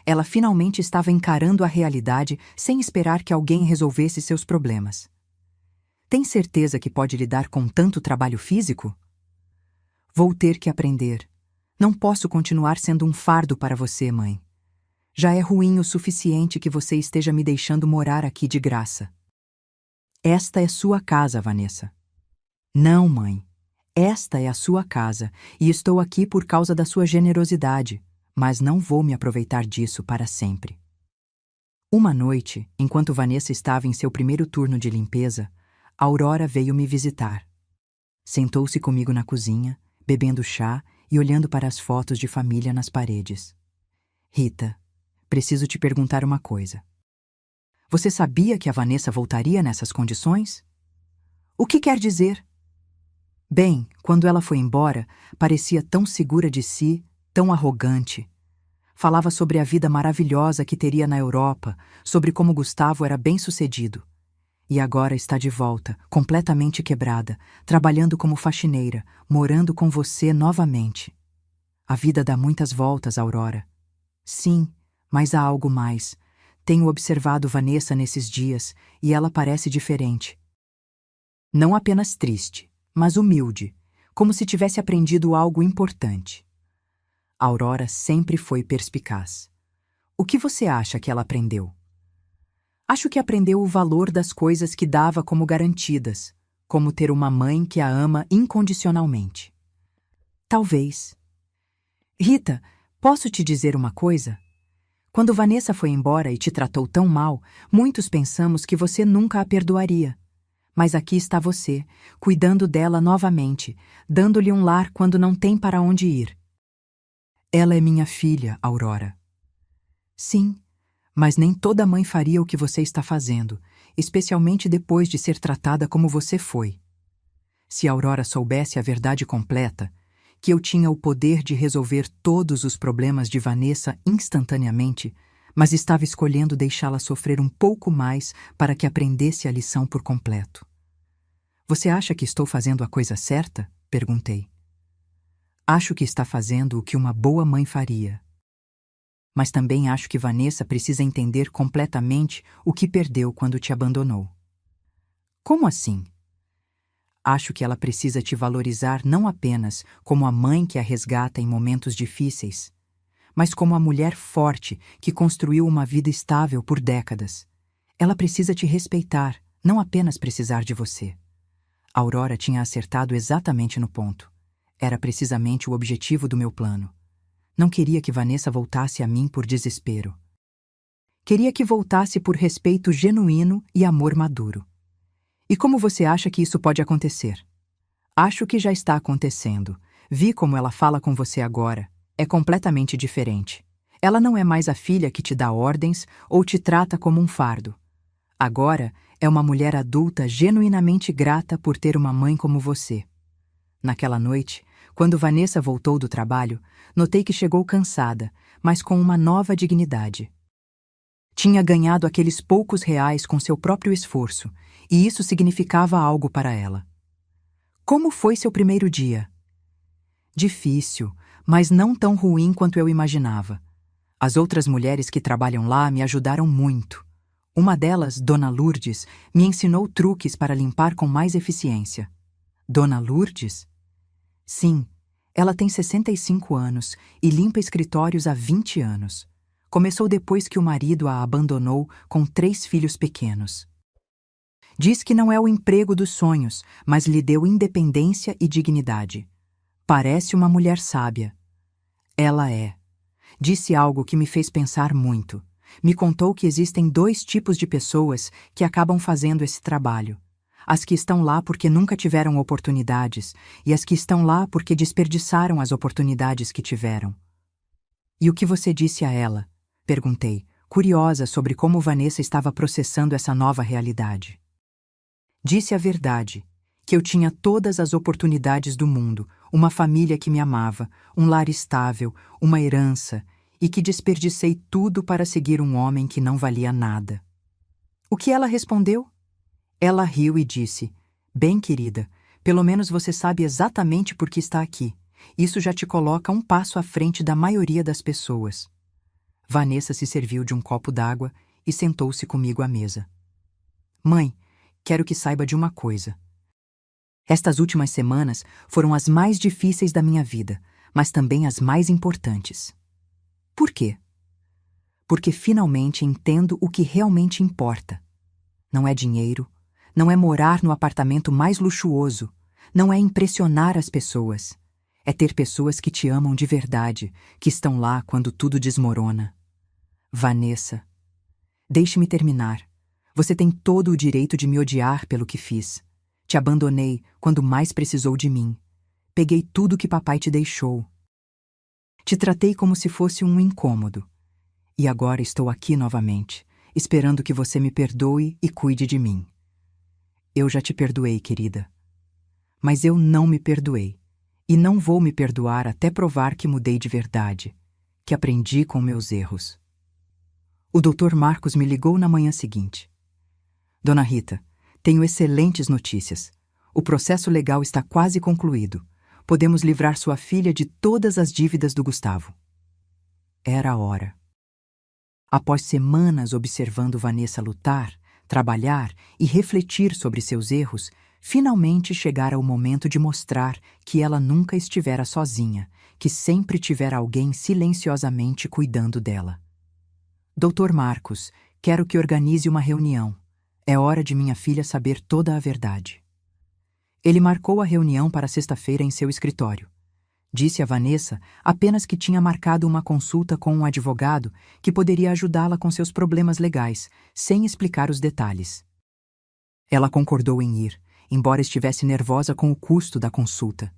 Ela finalmente estava encarando a realidade sem esperar que alguém resolvesse seus problemas. Tem certeza que pode lidar com tanto trabalho físico? Vou ter que aprender. Não posso continuar sendo um fardo para você, mãe. Já é ruim o suficiente que você esteja me deixando morar aqui de graça. Esta é sua casa, Vanessa. Não, mãe. Esta é a sua casa e estou aqui por causa da sua generosidade, mas não vou me aproveitar disso para sempre. Uma noite, enquanto Vanessa estava em seu primeiro turno de limpeza, Aurora veio me visitar. Sentou-se comigo na cozinha, bebendo chá e olhando para as fotos de família nas paredes. Rita, preciso te perguntar uma coisa. Você sabia que a Vanessa voltaria nessas condições? O que quer dizer? Bem, quando ela foi embora, parecia tão segura de si, tão arrogante. Falava sobre a vida maravilhosa que teria na Europa, sobre como Gustavo era bem-sucedido. E agora está de volta, completamente quebrada, trabalhando como faxineira, morando com você novamente. A vida dá muitas voltas, Aurora. Sim, mas há algo mais. Tenho observado Vanessa nesses dias e ela parece diferente. Não apenas triste, mas humilde, como se tivesse aprendido algo importante. Aurora sempre foi perspicaz. O que você acha que ela aprendeu? Acho que aprendeu o valor das coisas que dava como garantidas, como ter uma mãe que a ama incondicionalmente. Talvez. Rita, posso te dizer uma coisa? Quando Vanessa foi embora e te tratou tão mal, muitos pensamos que você nunca a perdoaria. Mas aqui está você, cuidando dela novamente, dando-lhe um lar quando não tem para onde ir. Ela é minha filha, Aurora. Sim, mas nem toda mãe faria o que você está fazendo, especialmente depois de ser tratada como você foi. Se Aurora soubesse a verdade completa, que eu tinha o poder de resolver todos os problemas de Vanessa instantaneamente, mas estava escolhendo deixá-la sofrer um pouco mais para que aprendesse a lição por completo. Você acha que estou fazendo a coisa certa? Perguntei. Acho que está fazendo o que uma boa mãe faria. Mas também acho que Vanessa precisa entender completamente o que perdeu quando te abandonou. Como assim? Acho que ela precisa te valorizar não apenas como a mãe que a resgata em momentos difíceis, mas como a mulher forte que construiu uma vida estável por décadas. Ela precisa te respeitar, não apenas precisar de você. Aurora tinha acertado exatamente no ponto. Era precisamente o objetivo do meu plano. Não queria que Vanessa voltasse a mim por desespero. Queria que voltasse por respeito genuíno e amor maduro. E como você acha que isso pode acontecer? Acho que já está acontecendo. Vi como ela fala com você agora. É completamente diferente. Ela não é mais a filha que te dá ordens ou te trata como um fardo. Agora é uma mulher adulta genuinamente grata por ter uma mãe como você. Naquela noite, quando Vanessa voltou do trabalho, notei que chegou cansada, mas com uma nova dignidade. Tinha ganhado aqueles poucos reais com seu próprio esforço, e isso significava algo para ela. Como foi seu primeiro dia? Difícil, mas não tão ruim quanto eu imaginava. As outras mulheres que trabalham lá me ajudaram muito. Uma delas, Dona Lourdes, me ensinou truques para limpar com mais eficiência. Dona Lourdes? Sim, ela tem 65 anos e limpa escritórios há 20 anos. Começou depois que o marido a abandonou com 3 filhos pequenos. Diz que não é o emprego dos sonhos, mas lhe deu independência e dignidade. Parece uma mulher sábia. Ela é. Disse algo que me fez pensar muito. Me contou que existem 2 tipos de pessoas que acabam fazendo esse trabalho. As que estão lá porque nunca tiveram oportunidades e as que estão lá porque desperdiçaram as oportunidades que tiveram. E o que você disse a ela? Perguntei, curiosa sobre como Vanessa estava processando essa nova realidade. Disse a verdade, que eu tinha todas as oportunidades do mundo, uma família que me amava, um lar estável, uma herança, e que desperdicei tudo para seguir um homem que não valia nada. O que ela respondeu? Ela riu e disse: "Bem, querida, pelo menos você sabe exatamente por que está aqui. Isso já te coloca um passo à frente da maioria das pessoas." Vanessa se serviu de um copo d'água e sentou-se comigo à mesa. "Mãe, quero que saiba de uma coisa. Estas últimas semanas foram as mais difíceis da minha vida, mas também as mais importantes." Por quê? Porque finalmente entendo o que realmente importa. Não é dinheiro, não é morar no apartamento mais luxuoso, não é impressionar as pessoas. É ter pessoas que te amam de verdade, que estão lá quando tudo desmorona. Vanessa, deixe-me terminar. Você tem todo o direito de me odiar pelo que fiz. Te abandonei quando mais precisou de mim. Peguei tudo que papai te deixou. Te tratei como se fosse um incômodo. E agora estou aqui novamente, esperando que você me perdoe e cuide de mim. Eu já te perdoei, querida. Mas eu não me perdoei. E não vou me perdoar até provar que mudei de verdade, que aprendi com meus erros. O Dr. Marcos me ligou na manhã seguinte. "Dona Rita, tenho excelentes notícias. O processo legal está quase concluído. Podemos livrar sua filha de todas as dívidas do Gustavo." Era a hora. Após semanas observando Vanessa lutar, trabalhar e refletir sobre seus erros, finalmente chegara o momento de mostrar que ela nunca estivera sozinha, que sempre tivera alguém silenciosamente cuidando dela. "Dr. Marcos, quero que organize uma reunião. É hora de minha filha saber toda a verdade." Ele marcou a reunião para sexta-feira em seu escritório. Disse a Vanessa apenas que tinha marcado uma consulta com um advogado que poderia ajudá-la com seus problemas legais, sem explicar os detalhes. Ela concordou em ir, embora estivesse nervosa com o custo da consulta.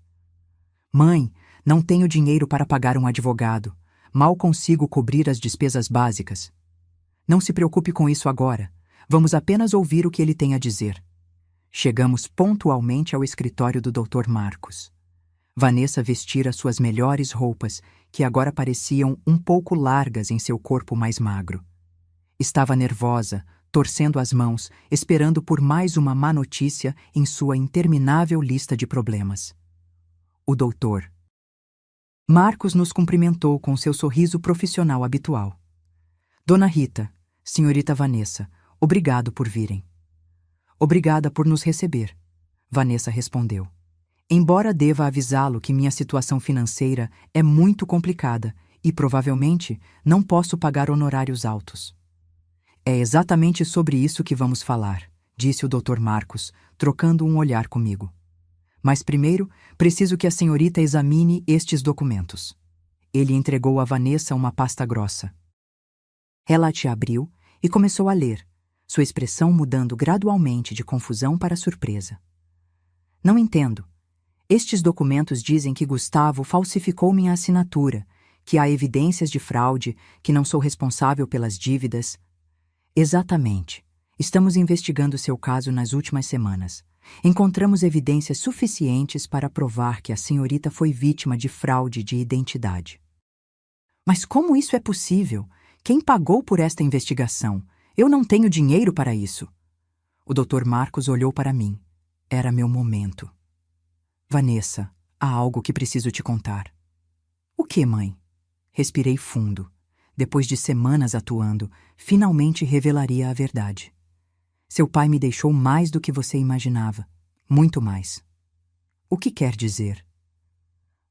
"Mãe, não tenho dinheiro para pagar um advogado. Mal consigo cobrir as despesas básicas." "Não se preocupe com isso agora. Vamos apenas ouvir o que ele tem a dizer." Chegamos pontualmente ao escritório do Dr. Marcos. Vanessa vestira suas melhores roupas, que agora pareciam um pouco largas em seu corpo mais magro. Estava nervosa, torcendo as mãos, esperando por mais uma má notícia em sua interminável lista de problemas. O Dr. Marcos nos cumprimentou com seu sorriso profissional habitual. "Dona Rita, senhorita Vanessa, obrigado por virem." "Obrigada por nos receber," Vanessa respondeu. "Embora deva avisá-lo que minha situação financeira é muito complicada e provavelmente não posso pagar honorários altos." "É exatamente sobre isso que vamos falar," disse o Dr. Marcos, trocando um olhar comigo. "Mas primeiro, preciso que a senhorita examine estes documentos." Ele entregou a Vanessa uma pasta grossa. Ela a te abriu e começou a ler, sua expressão mudando gradualmente de confusão para surpresa. "Não entendo. Estes documentos dizem que Gustavo falsificou minha assinatura, que há evidências de fraude, que não sou responsável pelas dívidas." "Exatamente. Estamos investigando seu caso nas últimas semanas. Encontramos evidências suficientes para provar que a senhorita foi vítima de fraude de identidade." "Mas como isso é possível? Quem pagou por esta investigação? Eu não tenho dinheiro para isso." O Dr. Marcos olhou para mim. Era meu momento. "Vanessa, há algo que preciso te contar." "O que, mãe?" Respirei fundo. depois de semanas atuando, finalmente revelaria a verdade. Seu pai me deixou mais do que você imaginava. Muito mais. O que quer dizer?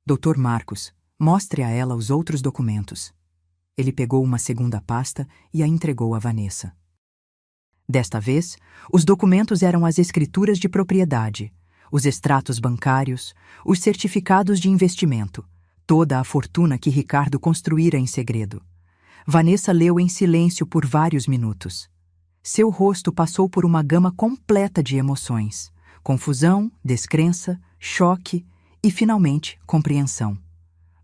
Dr. Marcos, mostre a ela os outros documentos. Ele pegou uma segunda pasta e a entregou a Vanessa. Desta vez, os documentos eram as escrituras de propriedade, os extratos bancários, os certificados de investimento, toda a fortuna que Ricardo construíra em segredo. Vanessa leu em silêncio por vários minutos. Seu rosto passou por uma gama completa de emoções: confusão, descrença, choque e, finalmente, compreensão.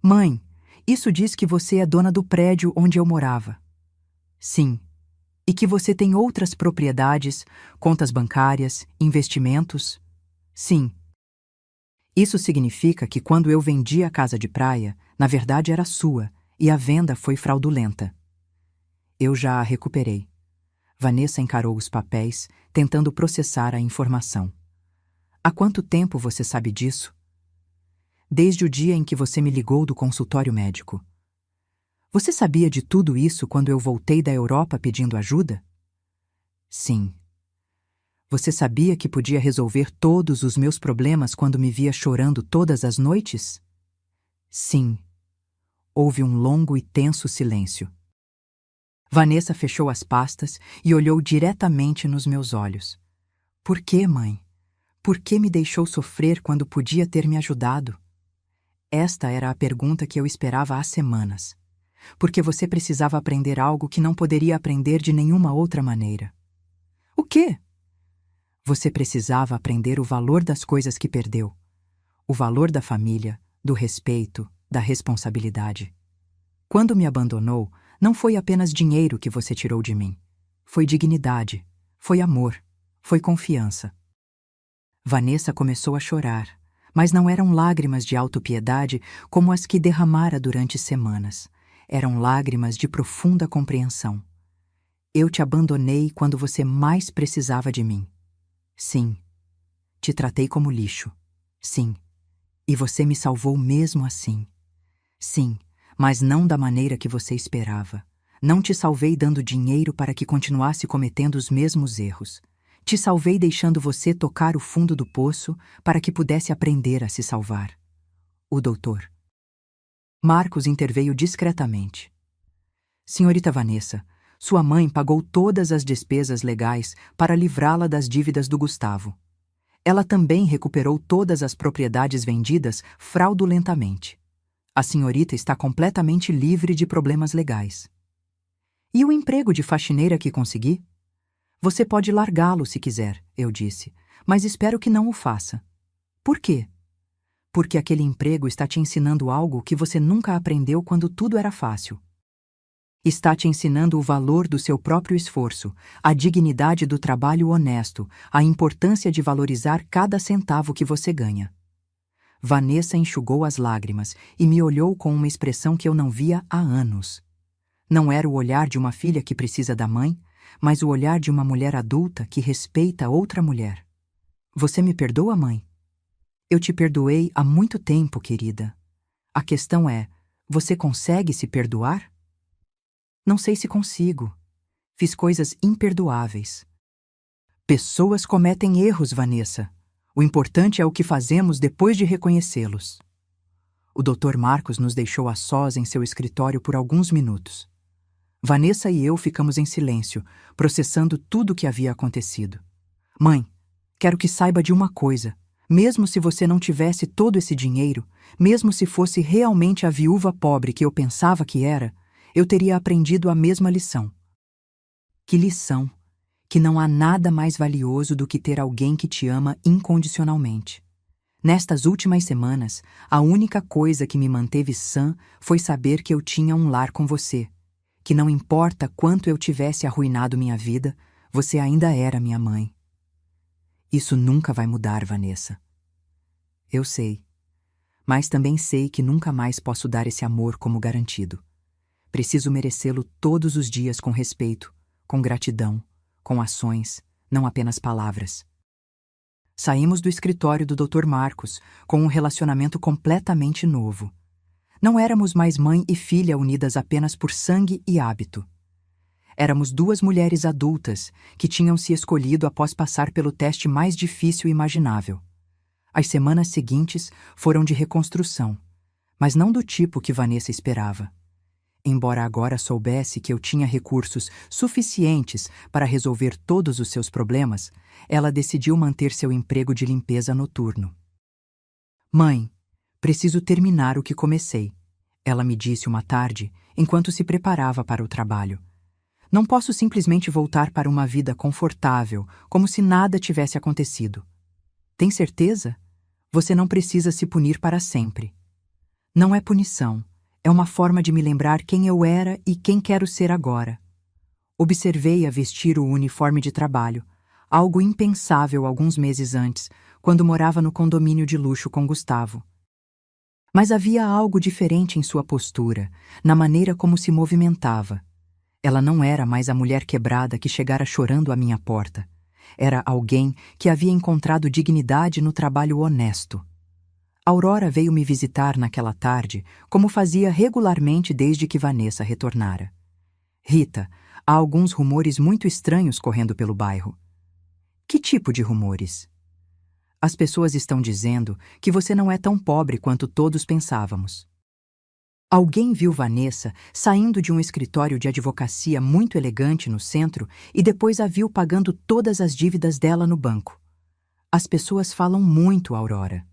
Mãe, isso diz que você é dona do prédio onde eu morava. Sim. E que você tem outras propriedades, contas bancárias, investimentos? Sim. Isso significa que quando eu vendi a casa de praia, na verdade era sua, e a venda foi fraudulenta. Eu já a recuperei. Vanessa encarou os papéis, tentando processar a informação. Há quanto tempo você sabe disso? Desde o dia em que você me ligou do consultório médico. Você sabia de tudo isso quando eu voltei da Europa pedindo ajuda? Sim. Você sabia que podia resolver todos os meus problemas quando me via chorando todas as noites? Sim. Houve um longo e tenso silêncio. Vanessa fechou as pastas e olhou diretamente nos meus olhos. Por que, mãe? Por que me deixou sofrer quando podia ter me ajudado? Esta era a pergunta que eu esperava há semanas. Porque você precisava aprender algo que não poderia aprender de nenhuma outra maneira. O quê? Você precisava aprender o valor das coisas que perdeu. O valor da família, do respeito, da responsabilidade. Quando me abandonou, não foi apenas dinheiro que você tirou de mim. Foi dignidade, foi amor, foi confiança. Vanessa começou a chorar, mas não eram lágrimas de autopiedade como as que derramara durante semanas. Eram lágrimas de profunda compreensão. Eu te abandonei quando você mais precisava de mim. Sim. Te tratei como lixo. Sim. E você me salvou mesmo assim. Sim, mas não da maneira que você esperava. Não te salvei dando dinheiro para que continuasse cometendo os mesmos erros. Te salvei deixando você tocar o fundo do poço para que pudesse aprender a se salvar. O doutor Marcos interveio discretamente. Senhorita Vanessa, sua mãe pagou todas as despesas legais para livrá-la das dívidas do Gustavo. Ela também recuperou todas as propriedades vendidas fraudulentamente. A senhorita está completamente livre de problemas legais. E o emprego de faxineira que consegui? Você pode largá-lo se quiser, eu disse, mas espero que não o faça. Por quê? Porque aquele emprego está te ensinando algo que você nunca aprendeu quando tudo era fácil. Está te ensinando o valor do seu próprio esforço, a dignidade do trabalho honesto, a importância de valorizar cada centavo que você ganha. Vanessa enxugou as lágrimas e me olhou com uma expressão que eu não via há anos. Não era o olhar de uma filha que precisa da mãe, mas o olhar de uma mulher adulta que respeita outra mulher. Você me perdoa, mãe? Eu te perdoei há muito tempo, querida. A questão é, você consegue se perdoar? Não sei se consigo. Fiz coisas imperdoáveis. Pessoas cometem erros, Vanessa. O importante é o que fazemos depois de reconhecê-los. O Dr. Marcos nos deixou a sós em seu escritório por alguns minutos. Vanessa e eu ficamos em silêncio, processando tudo o que havia acontecido. Mãe, quero que saiba de uma coisa. Mesmo se você não tivesse todo esse dinheiro, mesmo se fosse realmente a viúva pobre que eu pensava que era, eu teria aprendido a mesma lição. Que lição? Que não há nada mais valioso do que ter alguém que te ama incondicionalmente. Nestas últimas semanas, a única coisa que me manteve sã foi saber que eu tinha um lar com você, que não importa quanto eu tivesse arruinado minha vida, você ainda era minha mãe. Isso nunca vai mudar, Vanessa. Eu sei. Mas também sei que nunca mais posso dar esse amor como garantido. Preciso merecê-lo todos os dias com respeito, com gratidão, com ações, não apenas palavras. Saímos do escritório do Dr. Marcos com um relacionamento completamente novo. Não éramos mais mãe e filha unidas apenas por sangue e hábito. Éramos duas mulheres adultas que tinham se escolhido após passar pelo teste mais difícil imaginável. As semanas seguintes foram de reconstrução, mas não do tipo que Vanessa esperava. Embora agora soubesse que eu tinha recursos suficientes para resolver todos os seus problemas, ela decidiu manter seu emprego de limpeza noturno. Mãe, preciso terminar o que comecei, ela me disse uma tarde, enquanto se preparava para o trabalho. Não posso simplesmente voltar para uma vida confortável, como se nada tivesse acontecido. Tem certeza? Você não precisa se punir para sempre. Não é punição. É uma forma de me lembrar quem eu era e quem quero ser agora. Observei-a vestir o uniforme de trabalho, algo impensável alguns meses antes, quando morava no condomínio de luxo com Gustavo. Mas havia algo diferente em sua postura, na maneira como se movimentava. Ela não era mais a mulher quebrada que chegara chorando à minha porta. Era alguém que havia encontrado dignidade no trabalho honesto. Aurora veio me visitar naquela tarde, como fazia regularmente desde que Vanessa retornara. Rita, há alguns rumores muito estranhos correndo pelo bairro. Que tipo de rumores? As pessoas estão dizendo que você não é tão pobre quanto todos pensávamos. Alguém viu Vanessa saindo de um escritório de advocacia muito elegante no centro e depois a viu pagando todas as dívidas dela no banco. As pessoas falam muito, Aurora.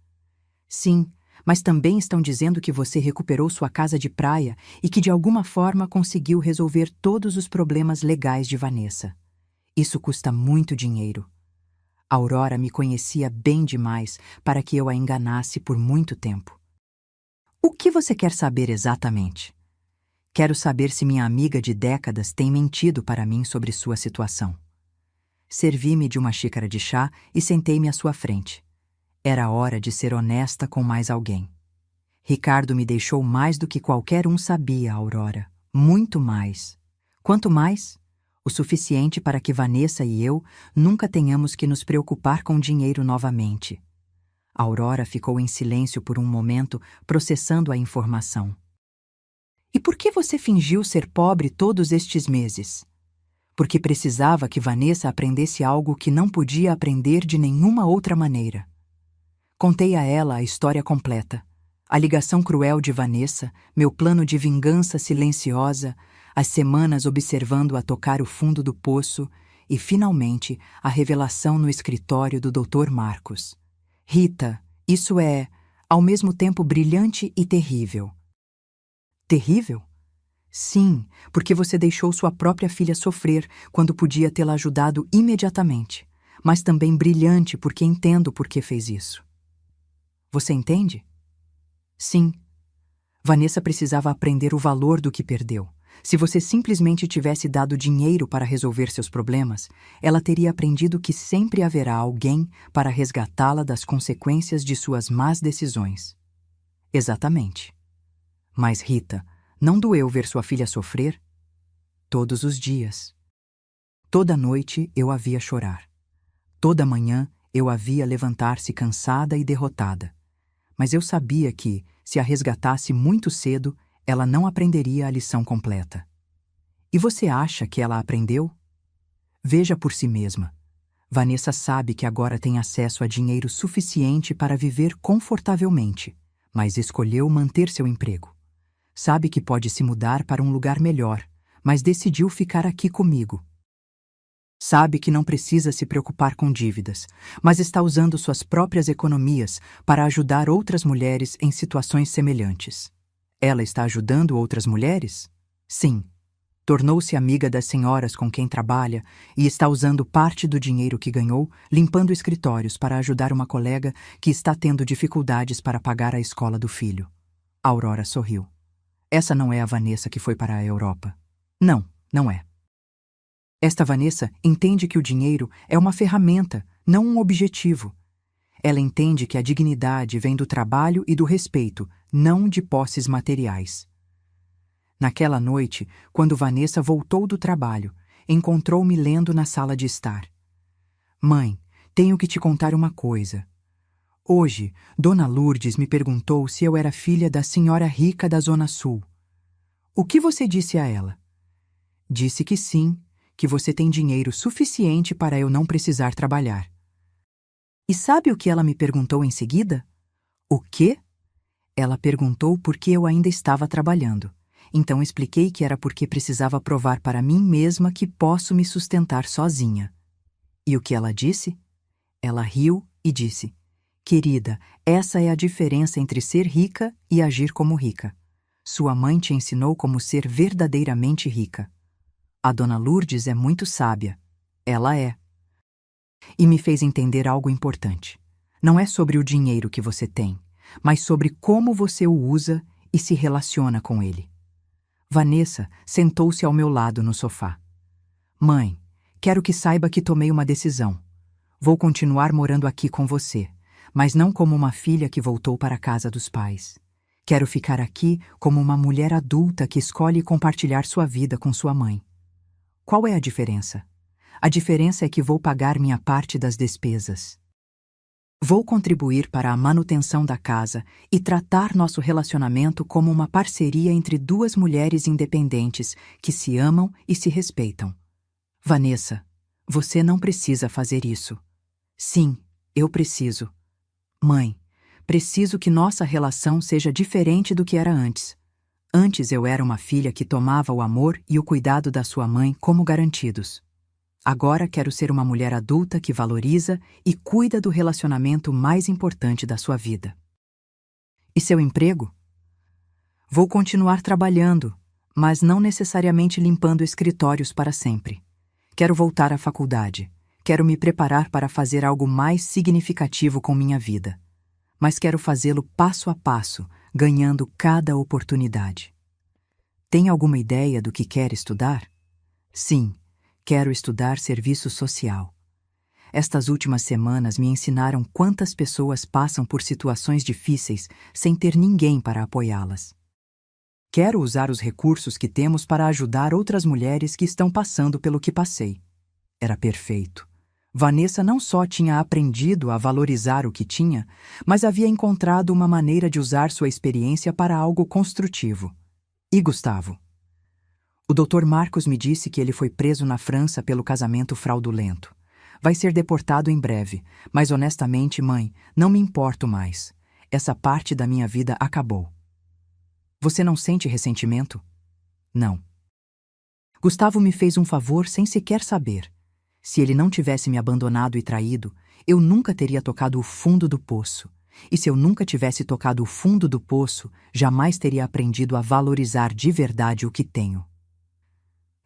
Sim, mas também estão dizendo que você recuperou sua casa de praia e que de alguma forma conseguiu resolver todos os problemas legais de Vanessa. Isso custa muito dinheiro. Aurora me conhecia bem demais para que eu a enganasse por muito tempo. O que você quer saber exatamente? Quero saber se minha amiga de décadas tem mentido para mim sobre sua situação. Servi-me de uma xícara de chá e sentei-me à sua frente. Era hora de ser honesta com mais alguém. Ricardo me deixou mais do que qualquer um sabia, Aurora. Muito mais. Quanto mais? O suficiente para que Vanessa e eu nunca tenhamos que nos preocupar com dinheiro novamente. Aurora ficou em silêncio por um momento, processando a informação. E por que você fingiu ser pobre todos estes meses? Porque precisava que Vanessa aprendesse algo que não podia aprender de nenhuma outra maneira. Contei a ela a história completa. A ligação cruel de Vanessa, meu plano de vingança silenciosa, as semanas observando-a tocar o fundo do poço e, finalmente, a revelação no escritório do Dr. Marcos. Rita, isso é, ao mesmo tempo, brilhante e terrível. Terrível? Sim, porque você deixou sua própria filha sofrer quando podia tê-la ajudado imediatamente, mas também brilhante porque entendo por que fez isso. Você entende? Sim. Vanessa precisava aprender o valor do que perdeu. Se você simplesmente tivesse dado dinheiro para resolver seus problemas, ela teria aprendido que sempre haverá alguém para resgatá-la das consequências de suas más decisões. Exatamente. Mas, Rita, não doeu ver sua filha sofrer? Todos os dias. Toda noite eu a via chorar. Toda manhã eu a via levantar-se cansada e derrotada. Mas eu sabia que, se a resgatasse muito cedo, ela não aprenderia a lição completa. E você acha que ela aprendeu? Veja por si mesma. Vanessa sabe que agora tem acesso a dinheiro suficiente para viver confortavelmente, mas escolheu manter seu emprego. Sabe que pode se mudar para um lugar melhor, mas decidiu ficar aqui comigo. Sabe que não precisa se preocupar com dívidas, mas está usando suas próprias economias para ajudar outras mulheres em situações semelhantes. Ela está ajudando outras mulheres? Sim. Tornou-se amiga das senhoras com quem trabalha e está usando parte do dinheiro que ganhou limpando escritórios para ajudar uma colega que está tendo dificuldades para pagar a escola do filho. Aurora sorriu. Essa não é a Vanessa que foi para a Europa. Não, não é. Esta Vanessa entende que o dinheiro é uma ferramenta, não um objetivo. Ela entende que a dignidade vem do trabalho e do respeito, não de posses materiais. Naquela noite, quando Vanessa voltou do trabalho, encontrou-me lendo na sala de estar. Mãe, tenho que te contar uma coisa. Hoje, Dona Lourdes me perguntou se eu era filha da senhora rica da Zona Sul. O que você disse a ela? Disse que sim, que você tem dinheiro suficiente para eu não precisar trabalhar. E sabe o que ela me perguntou em seguida? O quê? Ela perguntou por que eu ainda estava trabalhando. Então expliquei que era porque precisava provar para mim mesma que posso me sustentar sozinha. E o que ela disse? Ela riu e disse: Querida, essa é a diferença entre ser rica e agir como rica. Sua mãe te ensinou como ser verdadeiramente rica. A Dona Lourdes é muito sábia. Ela é. E me fez entender algo importante. Não é sobre o dinheiro que você tem, mas sobre como você o usa e se relaciona com ele. Vanessa sentou-se ao meu lado no sofá. Mãe, quero que saiba que tomei uma decisão. Vou continuar morando aqui com você, mas não como uma filha que voltou para a casa dos pais. Quero ficar aqui como uma mulher adulta que escolhe compartilhar sua vida com sua mãe. Qual é a diferença? A diferença é que vou pagar minha parte das despesas. Vou contribuir para a manutenção da casa e tratar nosso relacionamento como uma parceria entre duas mulheres independentes que se amam e se respeitam. Vanessa, você não precisa fazer isso. Sim, eu preciso. Mãe, preciso que nossa relação seja diferente do que era antes. Antes eu era uma filha que tomava o amor e o cuidado da sua mãe como garantidos. Agora quero ser uma mulher adulta que valoriza e cuida do relacionamento mais importante da sua vida. E seu emprego? Vou continuar trabalhando, mas não necessariamente limpando escritórios para sempre. Quero voltar à faculdade. Quero me preparar para fazer algo mais significativo com minha vida. Mas quero fazê-lo passo a passo, ganhando cada oportunidade. Tem alguma ideia do que quer estudar? Sim. Quero estudar serviço social. Estas últimas semanas me ensinaram quantas pessoas passam por situações difíceis sem ter ninguém para apoiá-las. Quero usar os recursos que temos para ajudar outras mulheres que estão passando pelo que passei. Era perfeito. Vanessa não só tinha aprendido a valorizar o que tinha, mas havia encontrado uma maneira de usar sua experiência para algo construtivo. E Gustavo? O Dr. Marcos me disse que ele foi preso na França pelo casamento fraudulento. Vai ser deportado em breve, mas honestamente, mãe, não me importo mais. Essa parte da minha vida acabou. Você não sente ressentimento? Não. Gustavo me fez um favor sem sequer saber. Se ele não tivesse me abandonado e traído, eu nunca teria tocado o fundo do poço. E se eu nunca tivesse tocado o fundo do poço, jamais teria aprendido a valorizar de verdade o que tenho.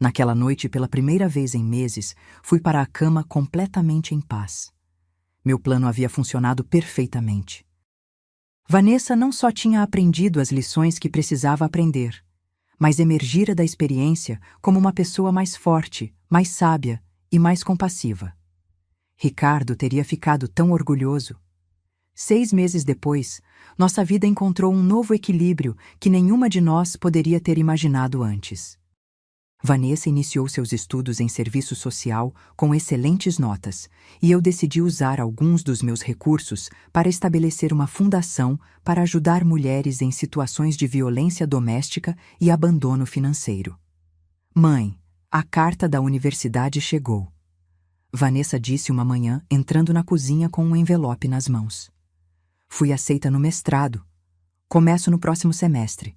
Naquela noite, pela primeira vez em meses, fui para a cama completamente em paz. Meu plano havia funcionado perfeitamente. Vanessa não só tinha aprendido as lições que precisava aprender, mas emergira da experiência como uma pessoa mais forte, mais sábia e mais compassiva. Ricardo teria ficado tão orgulhoso. 6 meses depois, nossa vida encontrou um novo equilíbrio que nenhuma de nós poderia ter imaginado antes. Vanessa iniciou seus estudos em serviço social com excelentes notas, e eu decidi usar alguns dos meus recursos para estabelecer uma fundação para ajudar mulheres em situações de violência doméstica e abandono financeiro. Mãe, a carta da universidade chegou. Vanessa disse uma manhã, entrando na cozinha com um envelope nas mãos. Fui aceita no mestrado. Começo no próximo semestre.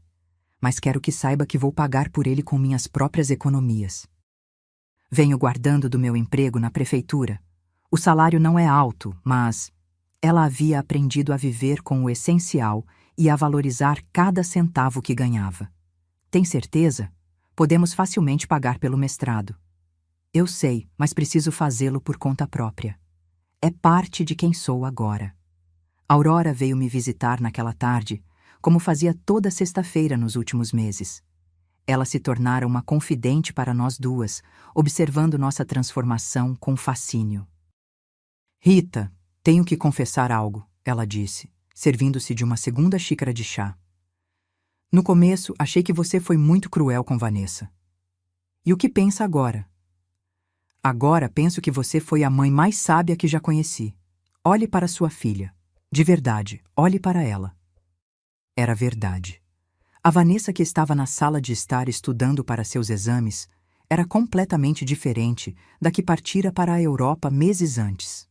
Mas quero que saiba que vou pagar por ele com minhas próprias economias. Venho guardando do meu emprego na prefeitura. O salário não é alto, mas ela havia aprendido a viver com o essencial e a valorizar cada centavo que ganhava. Tem certeza? Podemos facilmente pagar pelo mestrado. Eu sei, mas preciso fazê-lo por conta própria. É parte de quem sou agora. Aurora veio me visitar naquela tarde, como fazia toda sexta-feira nos últimos meses. Ela se tornara uma confidente para nós duas, observando nossa transformação com fascínio. Rita, tenho que confessar algo, ela disse, servindo-se de uma segunda xícara de chá. No começo, achei que você foi muito cruel com Vanessa. E o que pensa agora? Agora penso que você foi a mãe mais sábia que já conheci. Olhe para sua filha. De verdade, olhe para ela. Era verdade. A Vanessa que estava na sala de estar estudando para seus exames era completamente diferente da que partira para a Europa meses antes.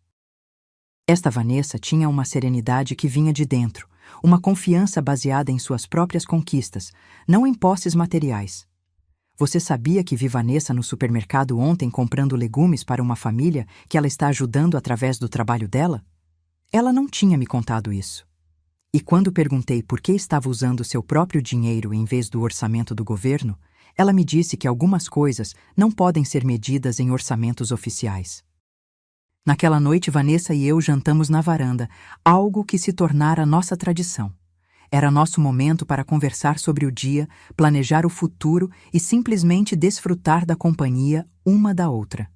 Esta Vanessa tinha uma serenidade que vinha de dentro, uma confiança baseada em suas próprias conquistas, não em posses materiais. Você sabia que vi Vanessa no supermercado ontem comprando legumes para uma família que ela está ajudando através do trabalho dela? Ela não tinha me contado isso. E quando perguntei por que estava usando seu próprio dinheiro em vez do orçamento do governo, ela me disse que algumas coisas não podem ser medidas em orçamentos oficiais. Naquela noite, Vanessa e eu jantamos na varanda, algo que se tornara nossa tradição. Era nosso momento para conversar sobre o dia, planejar o futuro e simplesmente desfrutar da companhia uma da outra.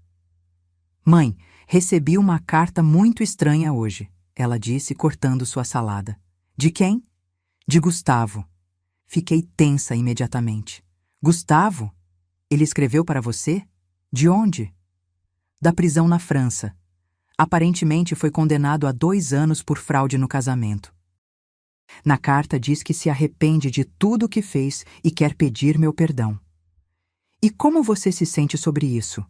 Mãe, recebi uma carta muito estranha hoje, ela disse, cortando sua salada. De quem? De Gustavo. Fiquei tensa imediatamente. Gustavo? Ele escreveu para você? De onde? Da prisão na França. Aparentemente foi condenado a 2 anos por fraude no casamento. Na carta diz que se arrepende de tudo o que fez e quer pedir meu perdão. E como você se sente sobre isso?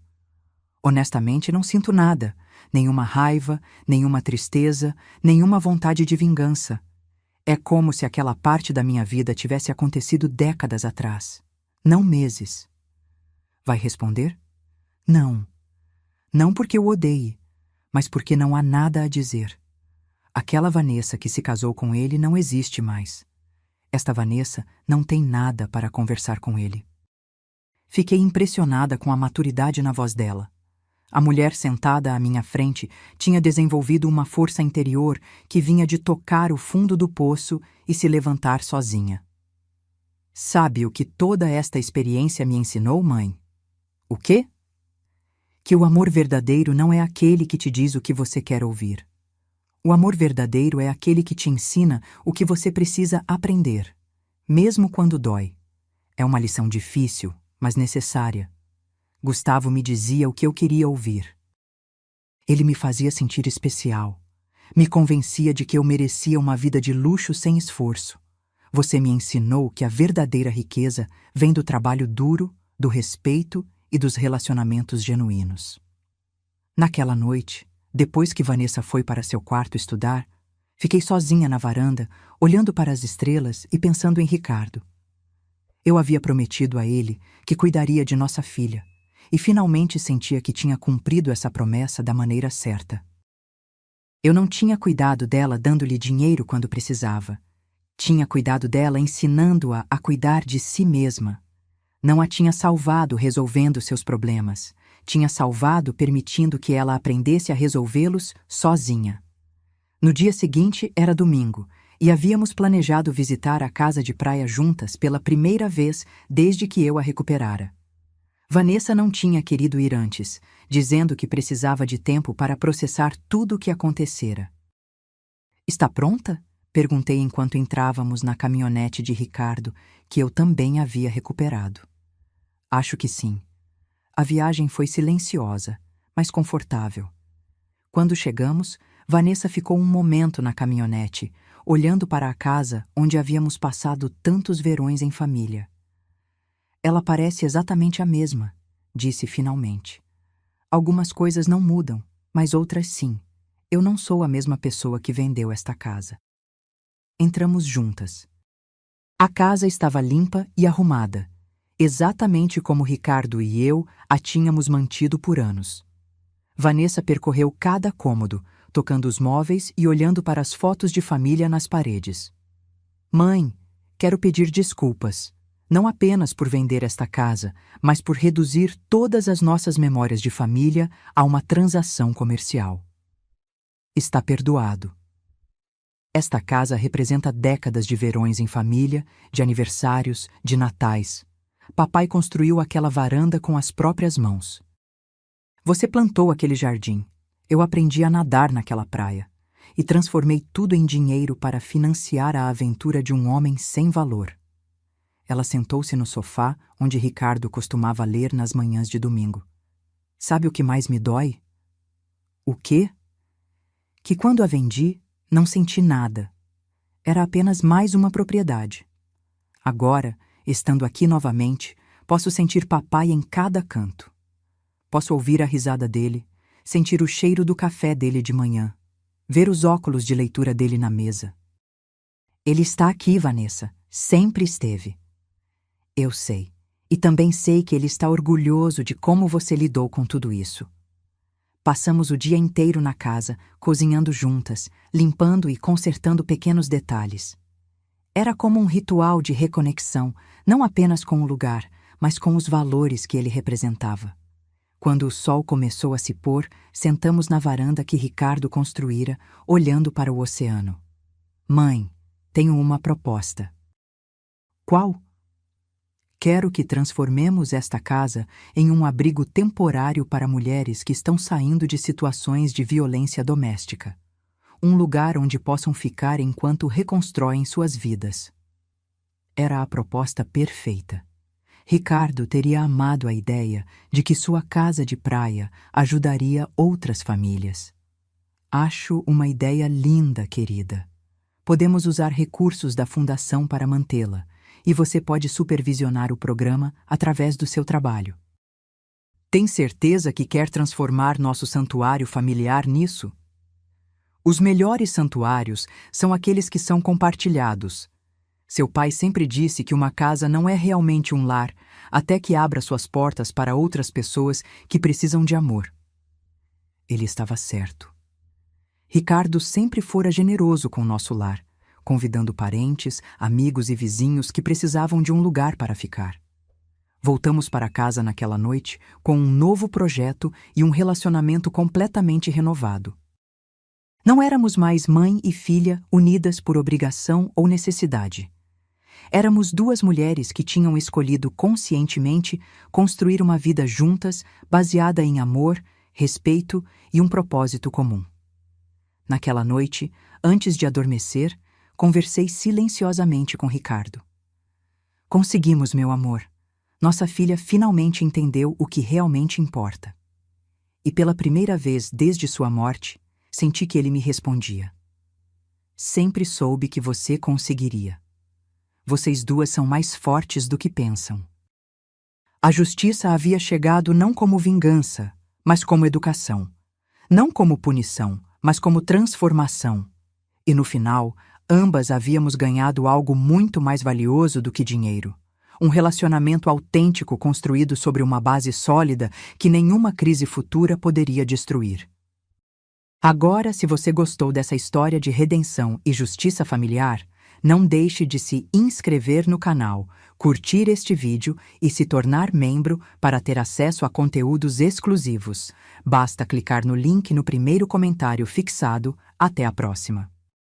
Honestamente, não sinto nada. Nenhuma raiva, nenhuma tristeza, nenhuma vontade de vingança. É como se aquela parte da minha vida tivesse acontecido décadas atrás, não meses. Vai responder? Não. Não porque eu odeie, mas porque não há nada a dizer. Aquela Vanessa que se casou com ele não existe mais. Esta Vanessa não tem nada para conversar com ele. Fiquei impressionada com a maturidade na voz dela. A mulher sentada à minha frente tinha desenvolvido uma força interior que vinha de tocar o fundo do poço e se levantar sozinha. Sabe o que toda esta experiência me ensinou, mãe? O quê? Que o amor verdadeiro não é aquele que te diz o que você quer ouvir. O amor verdadeiro é aquele que te ensina o que você precisa aprender, mesmo quando dói. É uma lição difícil, mas necessária. Gustavo me dizia o que eu queria ouvir. Ele me fazia sentir especial. Me convencia de que eu merecia uma vida de luxo sem esforço. Você me ensinou que a verdadeira riqueza vem do trabalho duro, do respeito e dos relacionamentos genuínos. Naquela noite, depois que Vanessa foi para seu quarto estudar, fiquei sozinha na varanda, olhando para as estrelas e pensando em Ricardo. Eu havia prometido a ele que cuidaria de nossa filha, e finalmente sentia que tinha cumprido essa promessa da maneira certa. Eu não tinha cuidado dela dando-lhe dinheiro quando precisava. Tinha cuidado dela ensinando-a a cuidar de si mesma. Não a tinha salvado resolvendo seus problemas. Tinha salvado permitindo que ela aprendesse a resolvê-los sozinha. No dia seguinte era domingo, e havíamos planejado visitar a casa de praia juntas pela primeira vez desde que eu a recuperara. Vanessa não tinha querido ir antes, dizendo que precisava de tempo para processar tudo o que acontecera. Está pronta? Perguntei enquanto entrávamos na caminhonete de Ricardo, que eu também havia recuperado. Acho que sim. A viagem foi silenciosa, mas confortável. Quando chegamos, Vanessa ficou um momento na caminhonete, olhando para a casa onde havíamos passado tantos verões em família. Ela parece exatamente a mesma, disse finalmente. Algumas coisas não mudam, mas outras sim. Eu não sou a mesma pessoa que vendeu esta casa. Entramos juntas. A casa estava limpa e arrumada, exatamente como Ricardo e eu a tínhamos mantido por anos. Vanessa percorreu cada cômodo, tocando os móveis e olhando para as fotos de família nas paredes. Mãe, quero pedir desculpas. Não apenas por vender esta casa, mas por reduzir todas as nossas memórias de família a uma transação comercial. Está perdoado. Esta casa representa décadas de verões em família, de aniversários, de natais. Papai construiu aquela varanda com as próprias mãos. Você plantou aquele jardim. Eu aprendi a nadar naquela praia. E transformei tudo em dinheiro para financiar a aventura de um homem sem valor. Ela sentou-se no sofá onde Ricardo costumava ler nas manhãs de domingo. Sabe o que mais me dói? O quê? Que quando a vendi, Não senti nada. Era apenas mais uma propriedade. Agora, estando aqui novamente, posso sentir papai em cada canto. Posso ouvir a risada dele, sentir o cheiro do café dele de manhã, ver os óculos de leitura dele na mesa. Ele está aqui, Vanessa. Sempre esteve. Eu sei. E também sei que ele está orgulhoso de como você lidou com tudo isso. Passamos o dia inteiro na casa, cozinhando juntas, limpando e consertando pequenos detalhes. Era como um ritual de reconexão, não apenas com o lugar, mas com os valores que ele representava. Quando o sol começou a se pôr, sentamos na varanda que Ricardo construíra, olhando para o oceano. Mãe, tenho uma proposta. Qual? Quero que transformemos esta casa em um abrigo temporário para mulheres que estão saindo de situações de violência doméstica. Um lugar onde possam ficar enquanto reconstroem suas vidas. Era a proposta perfeita. Ricardo teria amado a ideia de que sua casa de praia ajudaria outras famílias. Acho uma ideia linda, querida. Podemos usar recursos da fundação para mantê-la, e você pode supervisionar o programa através do seu trabalho. Tem certeza que quer transformar nosso santuário familiar nisso? Os melhores santuários são aqueles que são compartilhados. Seu pai sempre disse que uma casa não é realmente um lar até que abra suas portas para outras pessoas que precisam de amor. Ele estava certo. Ricardo sempre fora generoso com nosso lar, convidando parentes, amigos e vizinhos que precisavam de um lugar para ficar. Voltamos para casa naquela noite com um novo projeto e um relacionamento completamente renovado. Não éramos mais mãe e filha unidas por obrigação ou necessidade. Éramos duas mulheres que tinham escolhido conscientemente construir uma vida juntas baseada em amor, respeito e um propósito comum. Naquela noite, antes de adormecer, conversei silenciosamente com Ricardo. Conseguimos, meu amor. Nossa filha finalmente entendeu o que realmente importa. E pela primeira vez desde sua morte, senti que ele me respondia. Sempre soube que você conseguiria. Vocês duas são mais fortes do que pensam. A justiça havia chegado não como vingança, mas como educação. Não como punição, mas como transformação. E no final, ambas havíamos ganhado algo muito mais valioso do que dinheiro. Um relacionamento autêntico construído sobre uma base sólida que nenhuma crise futura poderia destruir. Agora, se você gostou dessa história de redenção e justiça familiar, não deixe de se inscrever no canal, curtir este vídeo e se tornar membro para ter acesso a conteúdos exclusivos. Basta clicar no link no primeiro comentário fixado. Até a próxima!